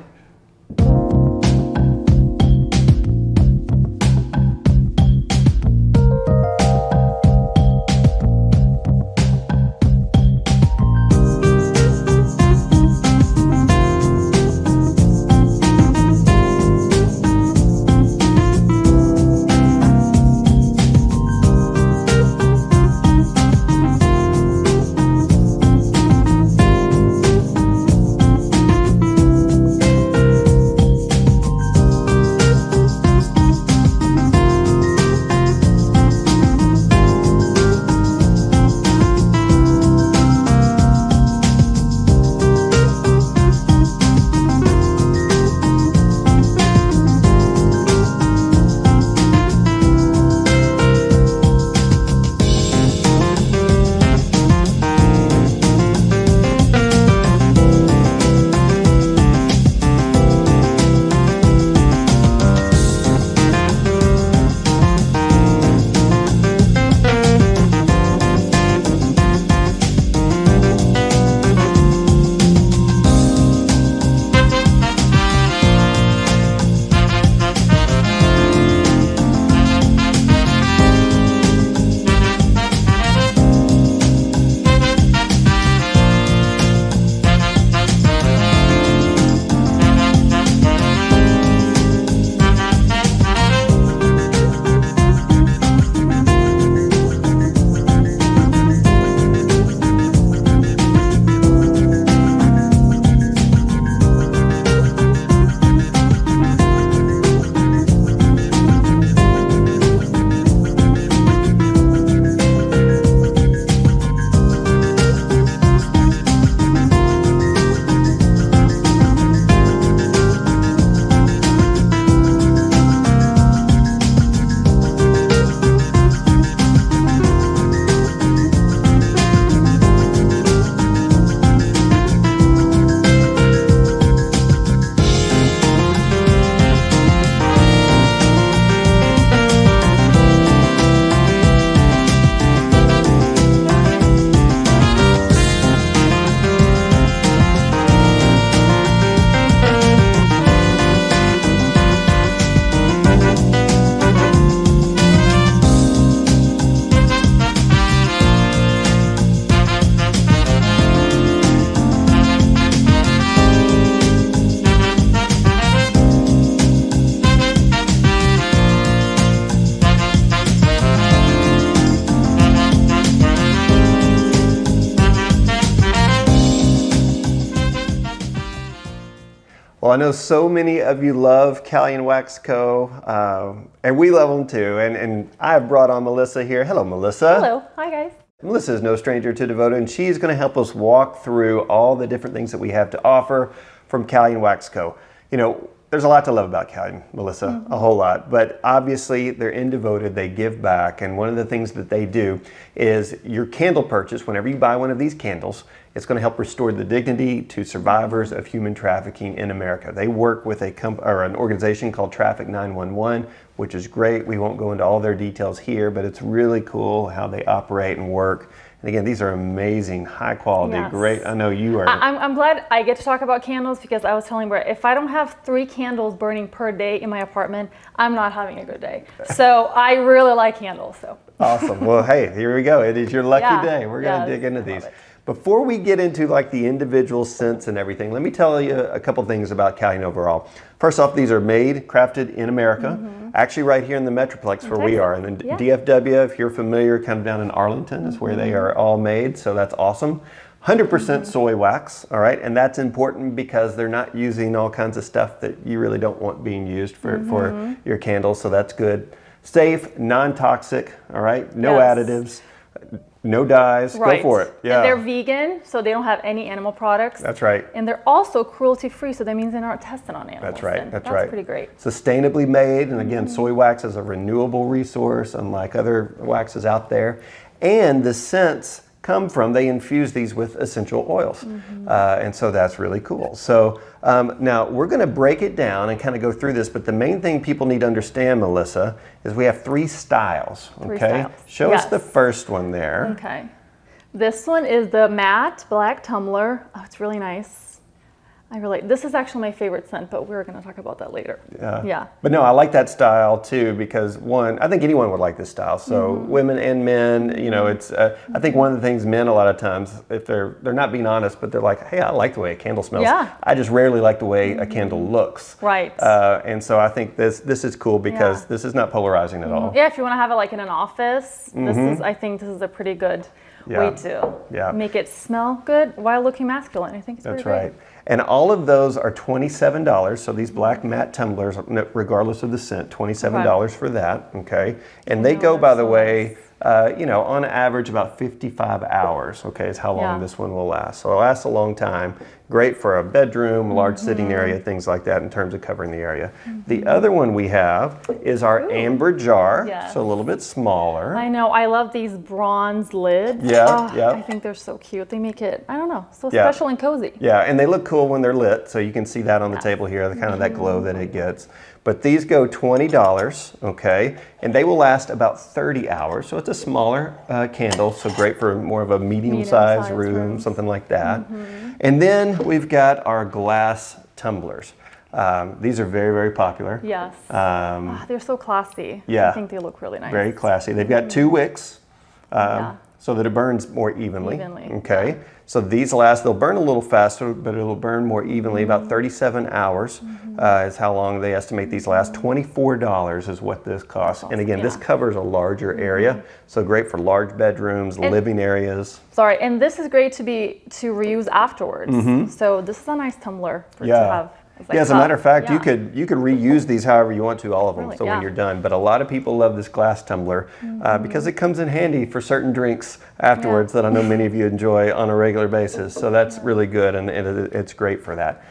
I know so many of you love Cali and Wax Co., and we love them too. And I have brought on Melissa here. Hello, Melissa. Hello. Hi, guys. Melissa is no stranger to Devoted, and she's going to help us walk through all the different things that we have to offer from Cali and Wax Co. You know, there's a lot to love about Cali, Melissa, a whole lot. But obviously, they're in Devoted, they give back, and one of the things that they do is your candle purchase, whenever you buy one of these candles, it's going to help restore the dignity to survivors of human trafficking in America. They work with an organization called Traffic 911, which is great. We won't go into all their details here, but it's really cool how they operate and work. And again, these are amazing, high quality, great. I know you are. I'm glad I get to talk about candles because I was telling Brett, if I don't have 3 candles burning per day in my apartment, I'm not having a good day. So I really like candles. So awesome. Well, hey, here we go. It is your lucky day. We're going to dig into these. Before we get into like the individual scents and everything, let me tell you a couple things about Cali overall. First off, these are crafted in America, actually right here in the Metroplex where we are. And the DFW, if you're familiar, kind of down in Arlington is where they are all made, so that's awesome. 100% soy wax, all right? And that's important because they're not using all kinds of stuff that you really don't want being used for your candles, so that's good. Safe, non-toxic, all right? No additives. No dyes, go for it. Yeah. And they're vegan, so they don't have any animal products. That's right. And they're also cruelty-free, so that means they're not tested on animals. That's right, that's pretty great. Sustainably made, and again, soy wax is a renewable resource, unlike other waxes out there. And the scents they infuse these with essential oils. And so that's really cool. So now we're gonna break it down and kind of go through this, but the main thing people need to understand, Melissa, is we have 3 styles, okay? Show us the first one there. Okay. This one is the matte black tumbler. Oh, it's really nice. This is actually my favorite scent, but we're going to talk about that later. Yeah. But no, I like that style too because one, I think anyone would like this style. So women and men, you know, it's. I think one of the things men a lot of times, if they're not being honest, but they're like, hey, I like the way a candle smells. Yeah. I just rarely like the way a candle looks. Right. And so I think this is cool because this is not polarizing at all. Yeah, if you want to have it like in an office, I think this is a pretty good way to make it smell good while looking masculine. I think it's That's pretty right. And all of those are $27. So these black matte tumblers, regardless of the scent, $27 for that. Okay. And they go, by the way, you know, on average about 55 hours. Okay, is how long this one will last. So it lasts a long time. Great for a bedroom, large sitting area, things like that in terms of covering the area. The other one we have is our amber jar. So a little bit smaller. I know. I love these bronze lids. I think they're so cute. They make it, I don't know, so special and cozy. Yeah, and they look cool when they're lit. So you can see that on the table here, the kind of that glow that it gets. But these go $20, okay? And they will last about 30 hours. So it's a smaller candle, so great for more of a medium-sized room, something like that. And then we've got our glass tumblers. These are very, very popular. Yes. They're so classy. Yeah. I think they look really nice. Very classy. They've got 2 wicks so that it burns more evenly. Okay. So these they'll burn a little faster, but it'll burn more evenly. About 37 hours is how long they estimate these last. $24 is what this costs. And again, this covers a larger area. So great for large bedrooms, living areas. Sorry, and this is great to reuse afterwards. So this is a nice tumbler to have. Like as a matter of fact, you could reuse these however you want to, all of them, really? So when you're done. But a lot of people love this glass tumbler because it comes in handy for certain drinks afterwards that I know many of you enjoy on a regular basis. So that's really good, and it's great for that.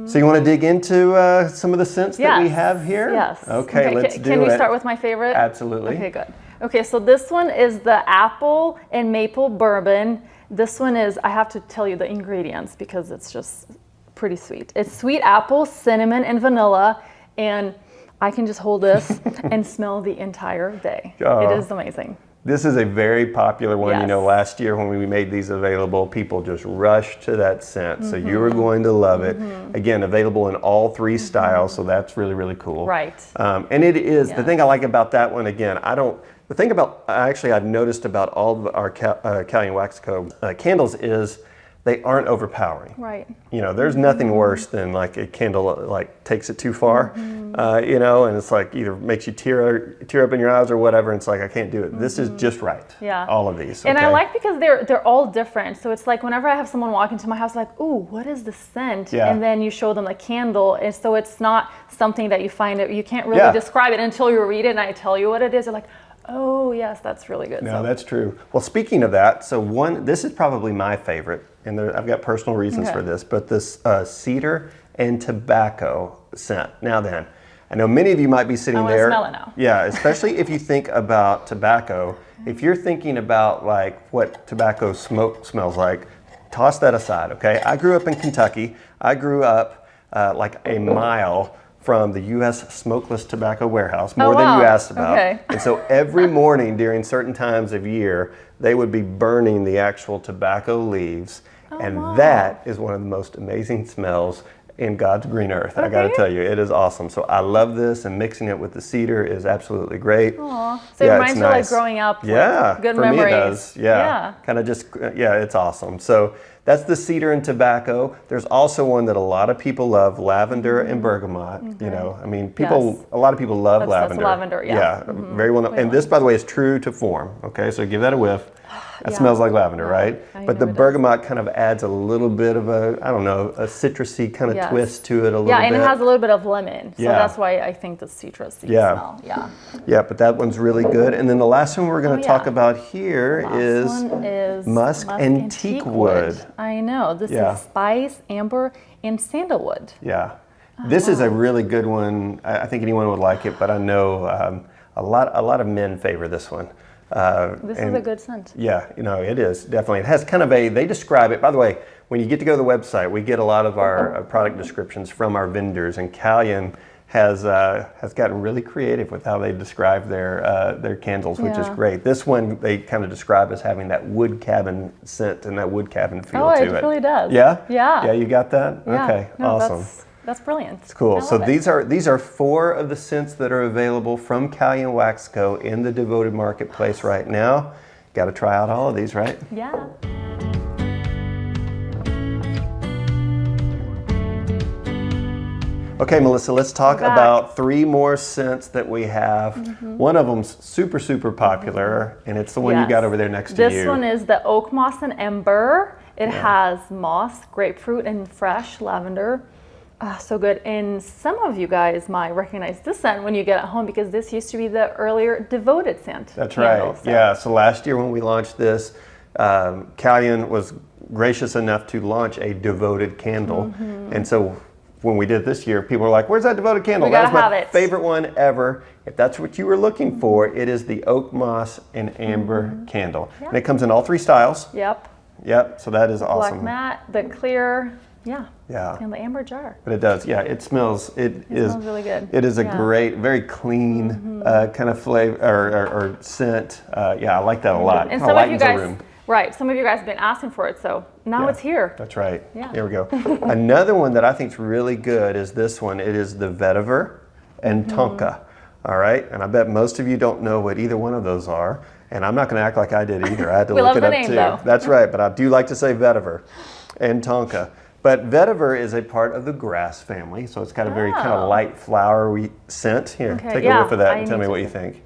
So you want to dig into some of the scents that we have here? Yes. Okay, let's do it. Can we start with my favorite? Absolutely. Okay, good. Okay, so this one is the apple and maple bourbon. This one is, I have to tell you the ingredients because it's just pretty sweet. It's sweet apple, cinnamon, and vanilla, and I can just hold this and smell the entire day. It is amazing. This is a very popular one. You know, last year when we made these available, people just rushed to that scent. So you are going to love it. Again, available in all 3 styles, so that's really, really cool. Right. And it is, the thing I like about that one, again, the thing about, I've noticed about all of our Cali and Wax Co. Candles is they aren't overpowering. Right. You know, there's nothing worse than like a candle like takes it too far, you know, and it's like either makes you tear up in your eyes or whatever. And it's like, I can't do it. This is just right. Yeah. All of these. And I okay? like because they're all different. So it's like whenever I have someone walk into my house, like, ooh, what is the scent? Yeah. And then you show them the candle. And so it's not something that you find it, you can't really describe it until you read it and I tell you what it is. You're like, oh yes, that's really good. No, that's true. Well, speaking of that, so this is probably my favorite, and I've got personal reasons for this, but this cedar and tobacco scent. Now then, I know many of you might be sitting there. I want to smell it now. Yeah, especially if you think about tobacco. If you're thinking about like what tobacco smoke smells like, toss that aside, okay? I grew up in Kentucky. I grew up like a mile from the U.S. Smokeless Tobacco Warehouse, more than you asked about. Okay. And so every morning during certain times of year, they would be burning the actual tobacco leaves. And that is one of the most amazing smells in God's green earth. I got to tell you, it is awesome. So I love this, and mixing it with the cedar is absolutely great. Aw. So it reminds you like growing up with good for memories. Me it does. Yeah. Kind of just, it's awesome. So that's the cedar and tobacco. There's also one that a lot of people love, lavender and bergamot. You know, I mean, a lot of people love lavender. That's lavender, Yeah, very well known. And this, by the way, is true to form. Okay, so give that a whiff. That smells like lavender, right? But the bergamot kind of adds a little bit of a citrusy kind of twist to it a little bit. Yeah, and it has a little bit of lemon. So that's why I think the citrusy smell. Yeah. Yeah, but that one's really good. And then the last one we're going to talk about here is Musk and Teakwood. I know. This is spice, amber, and sandalwood. Yeah. This is a really good one. I think anyone would like it, but I know a lot of men favor this one. This is a good scent. Yeah, you know, it is, definitely. It has kind of they describe it, by the way, when you get to go to the website, we get a lot of our product descriptions from our vendors, and Callion has gotten really creative with how they describe their candles, which is great. This one they kind of describe as having that wood cabin scent and that wood cabin feel to it. Oh, it really does. Yeah? Yeah. Yeah, you got that? Yeah. Okay, No, awesome. That's brilliant. It's cool. So it. these are 4 of the scents that are available from Callion Wax Co. in the Devoted Marketplace right now. Got to try out all of these, right? Yeah. Okay, Melissa, let's talk about 3 more scents that we have. One of them's super, super popular, and it's the one you got over there next to you. This one is the oak moss and ember. It has moss, grapefruit, and fresh lavender. So good. And some of you guys might recognize this scent when you get it home, because this used to be the earlier Devoted scent. That's right. Yeah. So last year when we launched this, Callion was gracious enough to launch a Devoted candle. And so when we did this year, people were like, where's that Devoted candle? That was my favorite one ever. If that's what you were looking for, it is the oak moss and amber candle. And it comes in all 3 styles. Yep. So that is awesome. Black matte, the clear. Yeah. And the amber jar. But it does, it smells, it smells really good. It is a great, very clean kind of flavor or scent. I like that a lot. And some of you guys, some of you guys have been asking for it, so now it's here. That's right. Here we go. Another one that I think is really good is this one. It is the Vetiver and Tonka. All right, and I bet most of you don't know what either one of those are, and I'm not going to act like I did either. I had to look it up too. Though. That's right, but I do like to say Vetiver and Tonka. But Vetiver is a part of the grass family, so it's got a very kind of light flowery scent. Here, take a whiff of that and tell me what you think.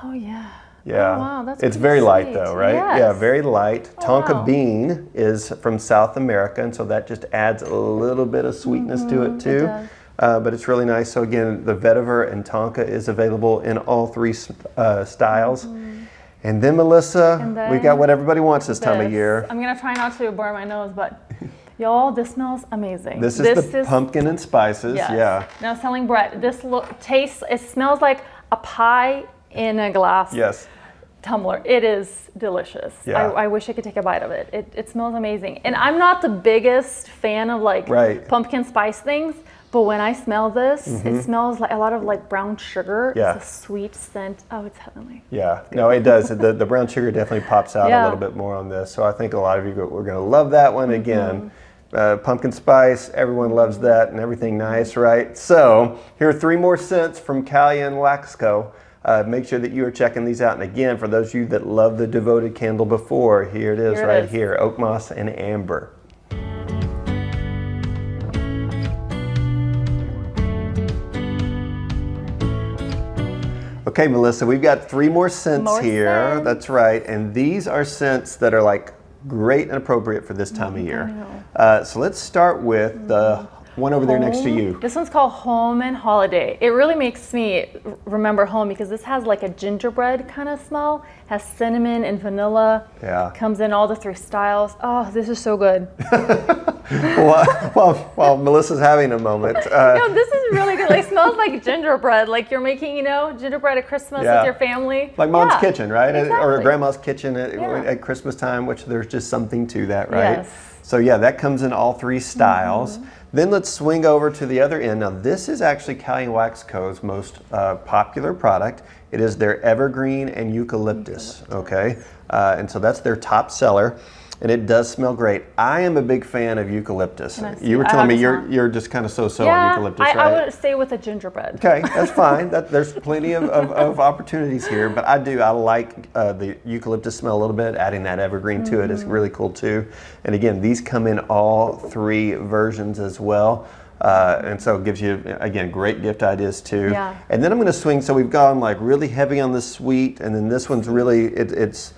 Oh, yeah. Yeah. Oh, wow, that's it's very light sweet. though, right? Yes. Yeah, very light. Tonka bean is from South America, and so that just adds a little bit of sweetness to it too. But it's really nice. So again, the Vetiver and Tonka is available in all 3 styles. And then Melissa, we got what everybody wants this time of year. I'm gonna try not to burn my nose, but y'all, this smells amazing. This is the pumpkin and spices. Yeah. Now selling bread. This tastes. It smells like a pie in a glass. Tumbler. It is delicious. I wish I could take a bite of it. It smells amazing. And I'm not the biggest fan of like pumpkin spice things, but when I smell this, it smells like a lot of like brown sugar. It's a sweet scent. Oh, it's heavenly. Yeah. No, it does. The brown sugar definitely pops out a little bit more on this. So I think a lot of you are going to love that one again. Pumpkin spice, everyone loves that, and everything nice, right? So here are 3 more scents from Callion Wax Co. make sure that you are checking these out. And again, for those of you that love the Devoted candle before, here it is right here, oak moss and amber. Okay, Melissa, we've got 3 more scents here. That's right. And these are scents that are like great and appropriate for this time of year. So let's start with the one over there next to you. This one's called Home and Holiday. It really makes me remember home because this has like a gingerbread kind of smell, has cinnamon and vanilla. Yeah. Comes in all the 3 styles. Oh, this is so good. While Melissa's having a moment. No, this is really good. It smells like gingerbread, like you're making, gingerbread at Christmas with your family. Like Mom's kitchen, right? Exactly. Or Grandma's kitchen at Christmas time, which there's just something to that, right? Yes. So yeah, that comes in all 3 styles. Then let's swing over to the other end. Now this is actually Cali & Wax Co.'s most popular product. It is their evergreen and eucalyptus, okay? And so that's their top seller. And it does smell great. I am a big fan of eucalyptus. You were telling me you're just kind of so-so on eucalyptus, right? I would stay with a gingerbread. Okay, that's fine. There's plenty of opportunities here, but I like the eucalyptus smell a little bit. Adding that evergreen to it is really cool too. And again, these come in all 3 versions as well. And so it gives you, again, great gift ideas too. Yeah. And then I'm going to swing, so we've gone like really heavy on the sweet, and then this one's really, it's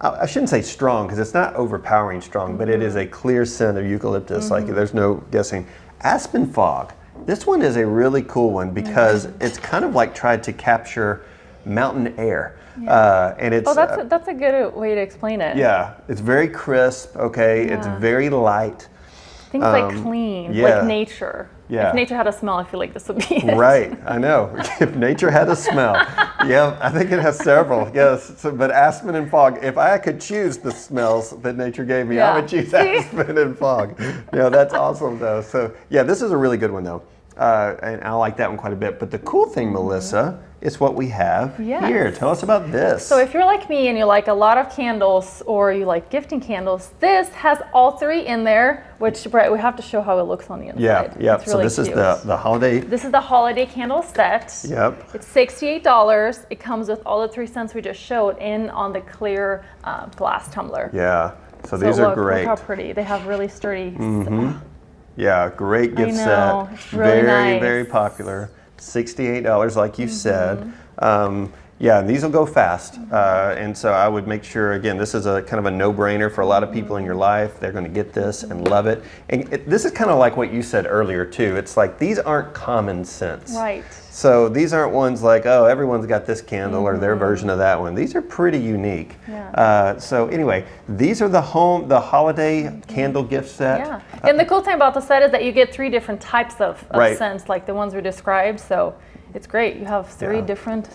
I shouldn't say strong because it's not overpowering strong, but it is a clear scent of eucalyptus. Like there's no guessing. Aspen Fog. This one is a really cool one because it's kind of like tried to capture mountain air. And it's that's a good way to explain it. Yeah, it's very crisp. Okay, it's very light. Things like clean, like nature. Yeah. If nature had a smell, I feel like this would be it. Right, I know. If nature had a smell. Yeah, I think it has several. Yes, but Aspen and Fog, if I could choose the smells that nature gave me, I would choose Aspen and Fog. That's awesome though. So yeah, this is a really good one though. And I like that one quite a bit. But the cool thing, Melissa, is what we have here. Tell us about this. So if you're like me and you like a lot of candles or you like gifting candles, this has all 3 in there, which, Brett, we have to show how it looks on the inside. Yeah. It's So really this cute. is the holiday. This is the holiday candle set. Yep. It's $68. It comes with all the 3 scents we just showed in on the clear glass tumbler. Yeah. So these are great. Look how pretty. They have really sturdy. Yeah, great gift set. It's really nice. Very popular. $68, like you said. Yeah, these will go fast. And so I would make sure, again, this is a kind of a no-brainer for a lot of people in your life. They're going to get this and love it. And this is kind of like what you said earlier, too. It's like these aren't common scents. Right. So these aren't ones like, oh, everyone's got this candle or their version of that one. These are pretty unique. Yeah. So anyway, these are the holiday candle gift set. Yeah. And the cool thing about the set is that you get 3 different types of scents, like the ones we described. So it's great. You have 3 different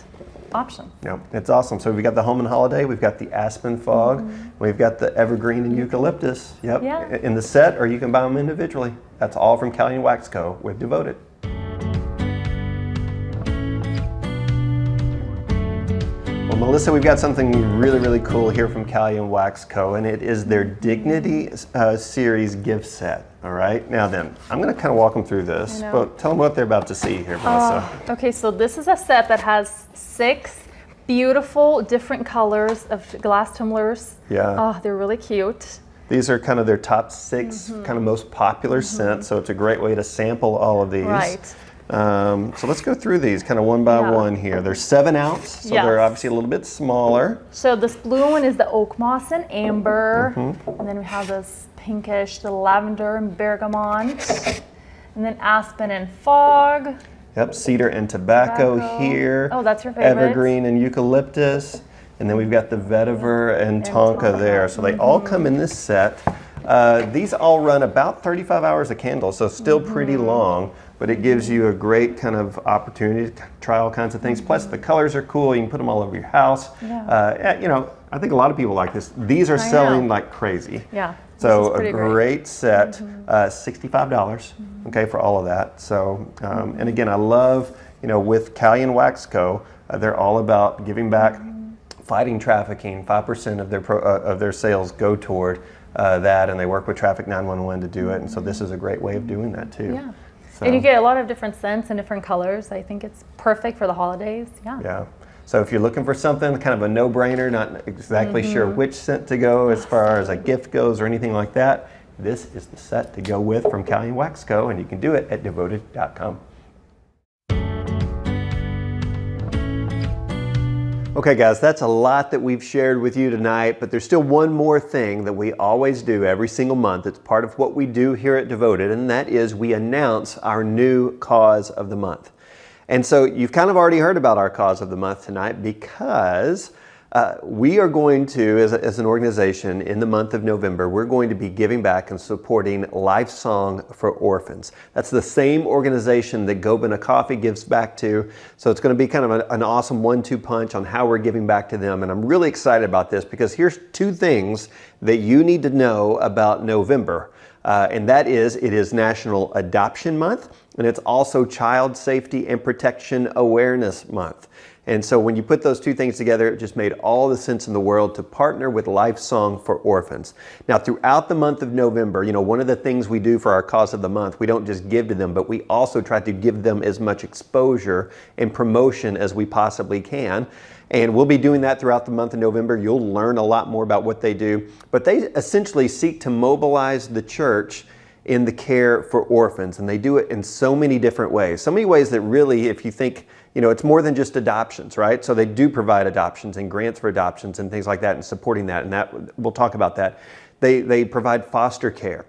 options. Yeah, it's awesome. So we've got the Home and Holiday, we've got the Aspen Fog, we've got the Evergreen and Eucalyptus. Yep. Yeah. In the set, or you can buy them individually. That's all from Cali & Wax Co. with Devoted. Well, Melissa, we've got something really cool here from Cali & Wax Co. and it is their Dignity Series gift set. All right, now then, I'm going to kind of walk them through this, but tell them what they're about to see here, Melissa. Okay, so this is a set that has 6 beautiful different colors of glass tumblers. Yeah. Oh, they're really cute. These are kind of their top 6 kind of most popular scents, so it's a great way to sample all of these. Right. So let's go through these kind of one by one here. They're 7 ounce, so they're obviously a little bit smaller. So this blue one is the oak moss and amber, and then we have this pinkish, the lavender and bergamot, and then aspen and fog. Yep, cedar and tobacco here. Oh, that's your favorite. Evergreen and eucalyptus, and then we've got the vetiver and tonka there. So they all come in this set. These all run about 35 hours a candle, so still pretty long. But it gives you a great kind of opportunity to try all kinds of things. Plus the colors are cool. You can put them all over your house. Yeah. I think a lot of people like this. These are selling like crazy. Yeah. So a great set, $65, okay, for all of that. So, and again, I love, with Cali & Wax Co., they're all about giving back, fighting trafficking. 5% of their sales go toward that, and they work with Traffic 911 to do it. And so this is a great way of doing that too. Yeah. So, and you get a lot of different scents and different colors. I think it's perfect for the holidays. Yeah. Yeah. So if you're looking for something kind of a no-brainer, not exactly sure which scent to go as far as a gift goes or anything like that, this is the set to go with from Cali Wax Co., and you can do it at devoted.com. Okay guys, that's a lot that we've shared with you tonight, but there's still one more thing that we always do every single month. It's part of what we do here at Devoted, and that is we announce our new cause of the month. And so you've kind of already heard about our cause of the month tonight, because we are going to, as an organization, in the month of November, we're going to be giving back and supporting Lifesong for Orphans. That's the same organization that Gobina Coffee gives back to. So it's going to be kind of an awesome 1-2 punch on how we're giving back to them. And I'm really excited about this, because here's 2 things that you need to know about November. And that is, it is National Adoption Month, and it's also Child Safety and Protection Awareness Month. And so when you put those 2 things together, it just made all the sense in the world to partner with Lifesong for Orphans. Now, throughout the month of November, you know, one of the things we do for our cause of the month, we don't just give to them, but we also try to give them as much exposure and promotion as we possibly can. And we'll be doing that throughout the month of November. You'll learn a lot more about what they do. But they essentially seek to mobilize the church in the care for orphans. And they do it in so many different ways. So many ways that really, if you think, you know, it's more than just adoptions, right? So they do provide adoptions and grants for adoptions and things like that, and supporting that. And that we'll talk about that. They provide foster care.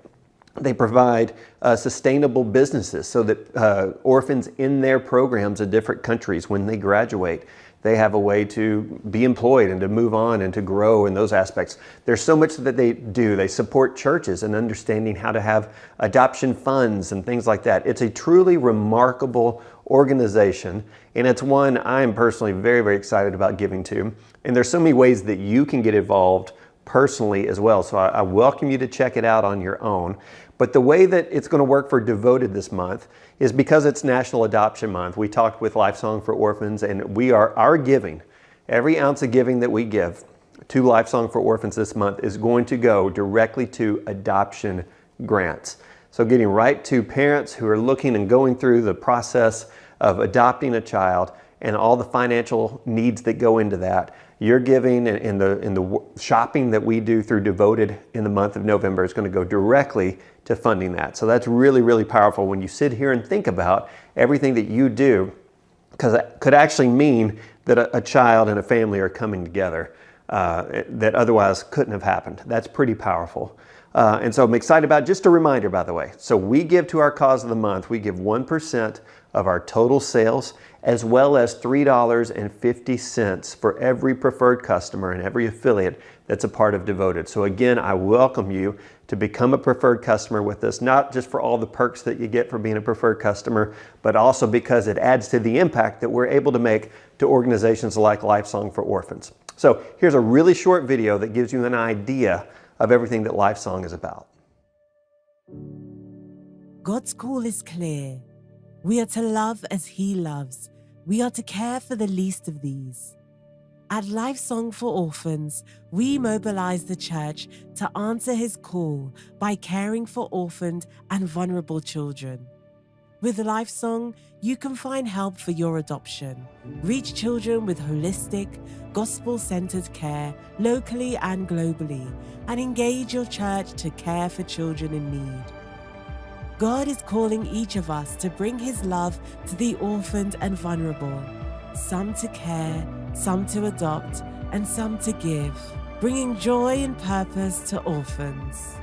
They provide sustainable businesses so that orphans in their programs in different countries, when they graduate, they have a way to be employed and to move on and to grow in those aspects. There's so much that they do. They support churches in understanding how to have adoption funds and things like that. It's a truly remarkable organization, and it's one I'm personally very, very excited about giving to. And there's so many ways that you can get involved personally as well. So I welcome you to check it out on your own. But the way that it's going to work for Devoted this month is because it's National Adoption Month. We talked with Lifesong for Orphans, and our giving, every ounce of giving that we give to Lifesong for Orphans this month is going to go directly to adoption grants. So getting right to parents who are looking and going through the process of adopting a child and all the financial needs that go into that. Your giving in the shopping that we do through Devoted in the month of November is going to go directly to funding that. So that's really, really powerful when you sit here and think about everything that you do, because it could actually mean that a child and a family are coming together that otherwise couldn't have happened. That's pretty powerful. And so I'm excited about, just a reminder, by the way, so we give to our cause of the month, we give 1% of our total sales, as well as $3.50 for every preferred customer and every affiliate that's a part of Devoted. So again, I welcome you to become a preferred customer with us, not just for all the perks that you get for being a preferred customer, but also because it adds to the impact that we're able to make to organizations like Lifesong for Orphans. So here's a really short video that gives you an idea of everything that Lifesong is about. God's call is clear. We are to love as He loves. We are to care for the least of these. At Lifesong for Orphans, we mobilize the church to answer His call by caring for orphaned and vulnerable children. With Lifesong, you can find help for your adoption, reach children with holistic, gospel-centered care locally and globally, and engage your church to care for children in need. God is calling each of us to bring His love to the orphaned and vulnerable, some to care, some to adopt, and some to give, bringing joy and purpose to orphans.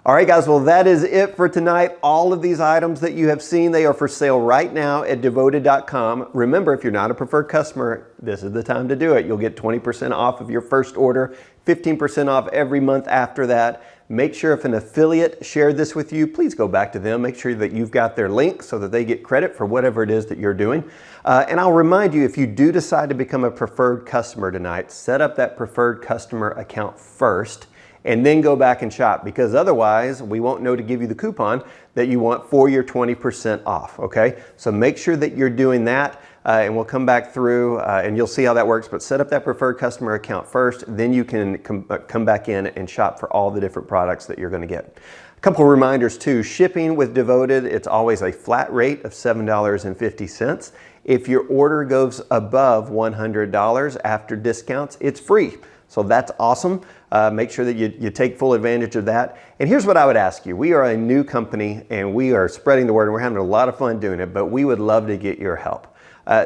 All right, guys, well, that is it for tonight. All of these items that you have seen, they are for sale right now at devoted.com. Remember, if you're not a preferred customer, this is the time to do it. You'll get 20% off of your first order, 15% off every month after that. Make sure if an affiliate shared this with you, please go back to them. Make sure that you've got their link so that they get credit for whatever it is that you're doing. And I'll remind you, if you do decide to become a preferred customer tonight, set up that preferred customer account first, and then go back and shop, because otherwise we won't know to give you the coupon that you want for your 20% off, okay? So make sure that you're doing that. and we'll come back through and you'll see how that works. But set up that preferred customer account first, then you can come back in and shop for all the different products that you're going to get. A couple of reminders too, shipping with Devoted, it's always a flat rate of $7.50. If your order goes above $100 after discounts, it's free. So that's awesome. Make sure that you take full advantage of that. And here's what I would ask you. We are a new company and we are spreading the word and we're having a lot of fun doing it, but we would love to get your help.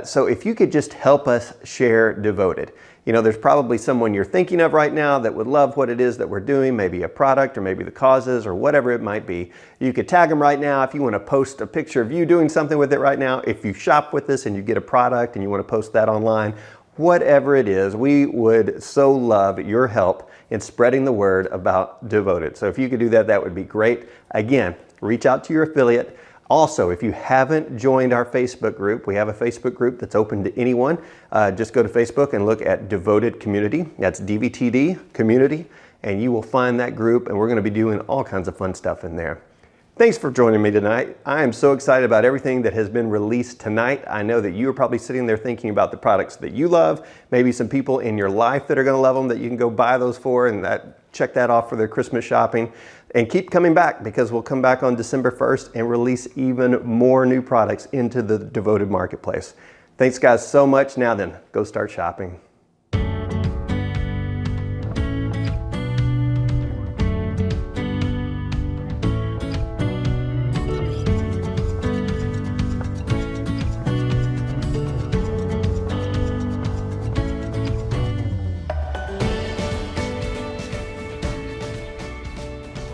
So if you could just help us share Devoted. You know, there's probably someone you're thinking of right now that would love what it is that we're doing, maybe a product or maybe the causes or whatever it might be. You could tag them right now if you want to post a picture of you doing something with it right now. If you shop with us and you get a product and you want to post that online, whatever it is, we would so love your help in spreading the word about Devoted. So if you could do that, that would be great. Again, reach out to your affiliate. Also, if you haven't joined our Facebook group, we have a Facebook group that's open to anyone. Just go to Facebook and look at Devoted Community. That's DVTD Community, and you will find that group, and we're going to be doing all kinds of fun stuff in there. Thanks for joining me tonight. I am so excited about everything that has been released tonight. I know that you are probably sitting there thinking about the products that you love, maybe some people in your life that are going to love them that you can go buy those for and check that off for their Christmas shopping. And keep coming back because we'll come back on December 1st and release even more new products into the Devoted marketplace. Thanks guys so much. Now then, go start shopping.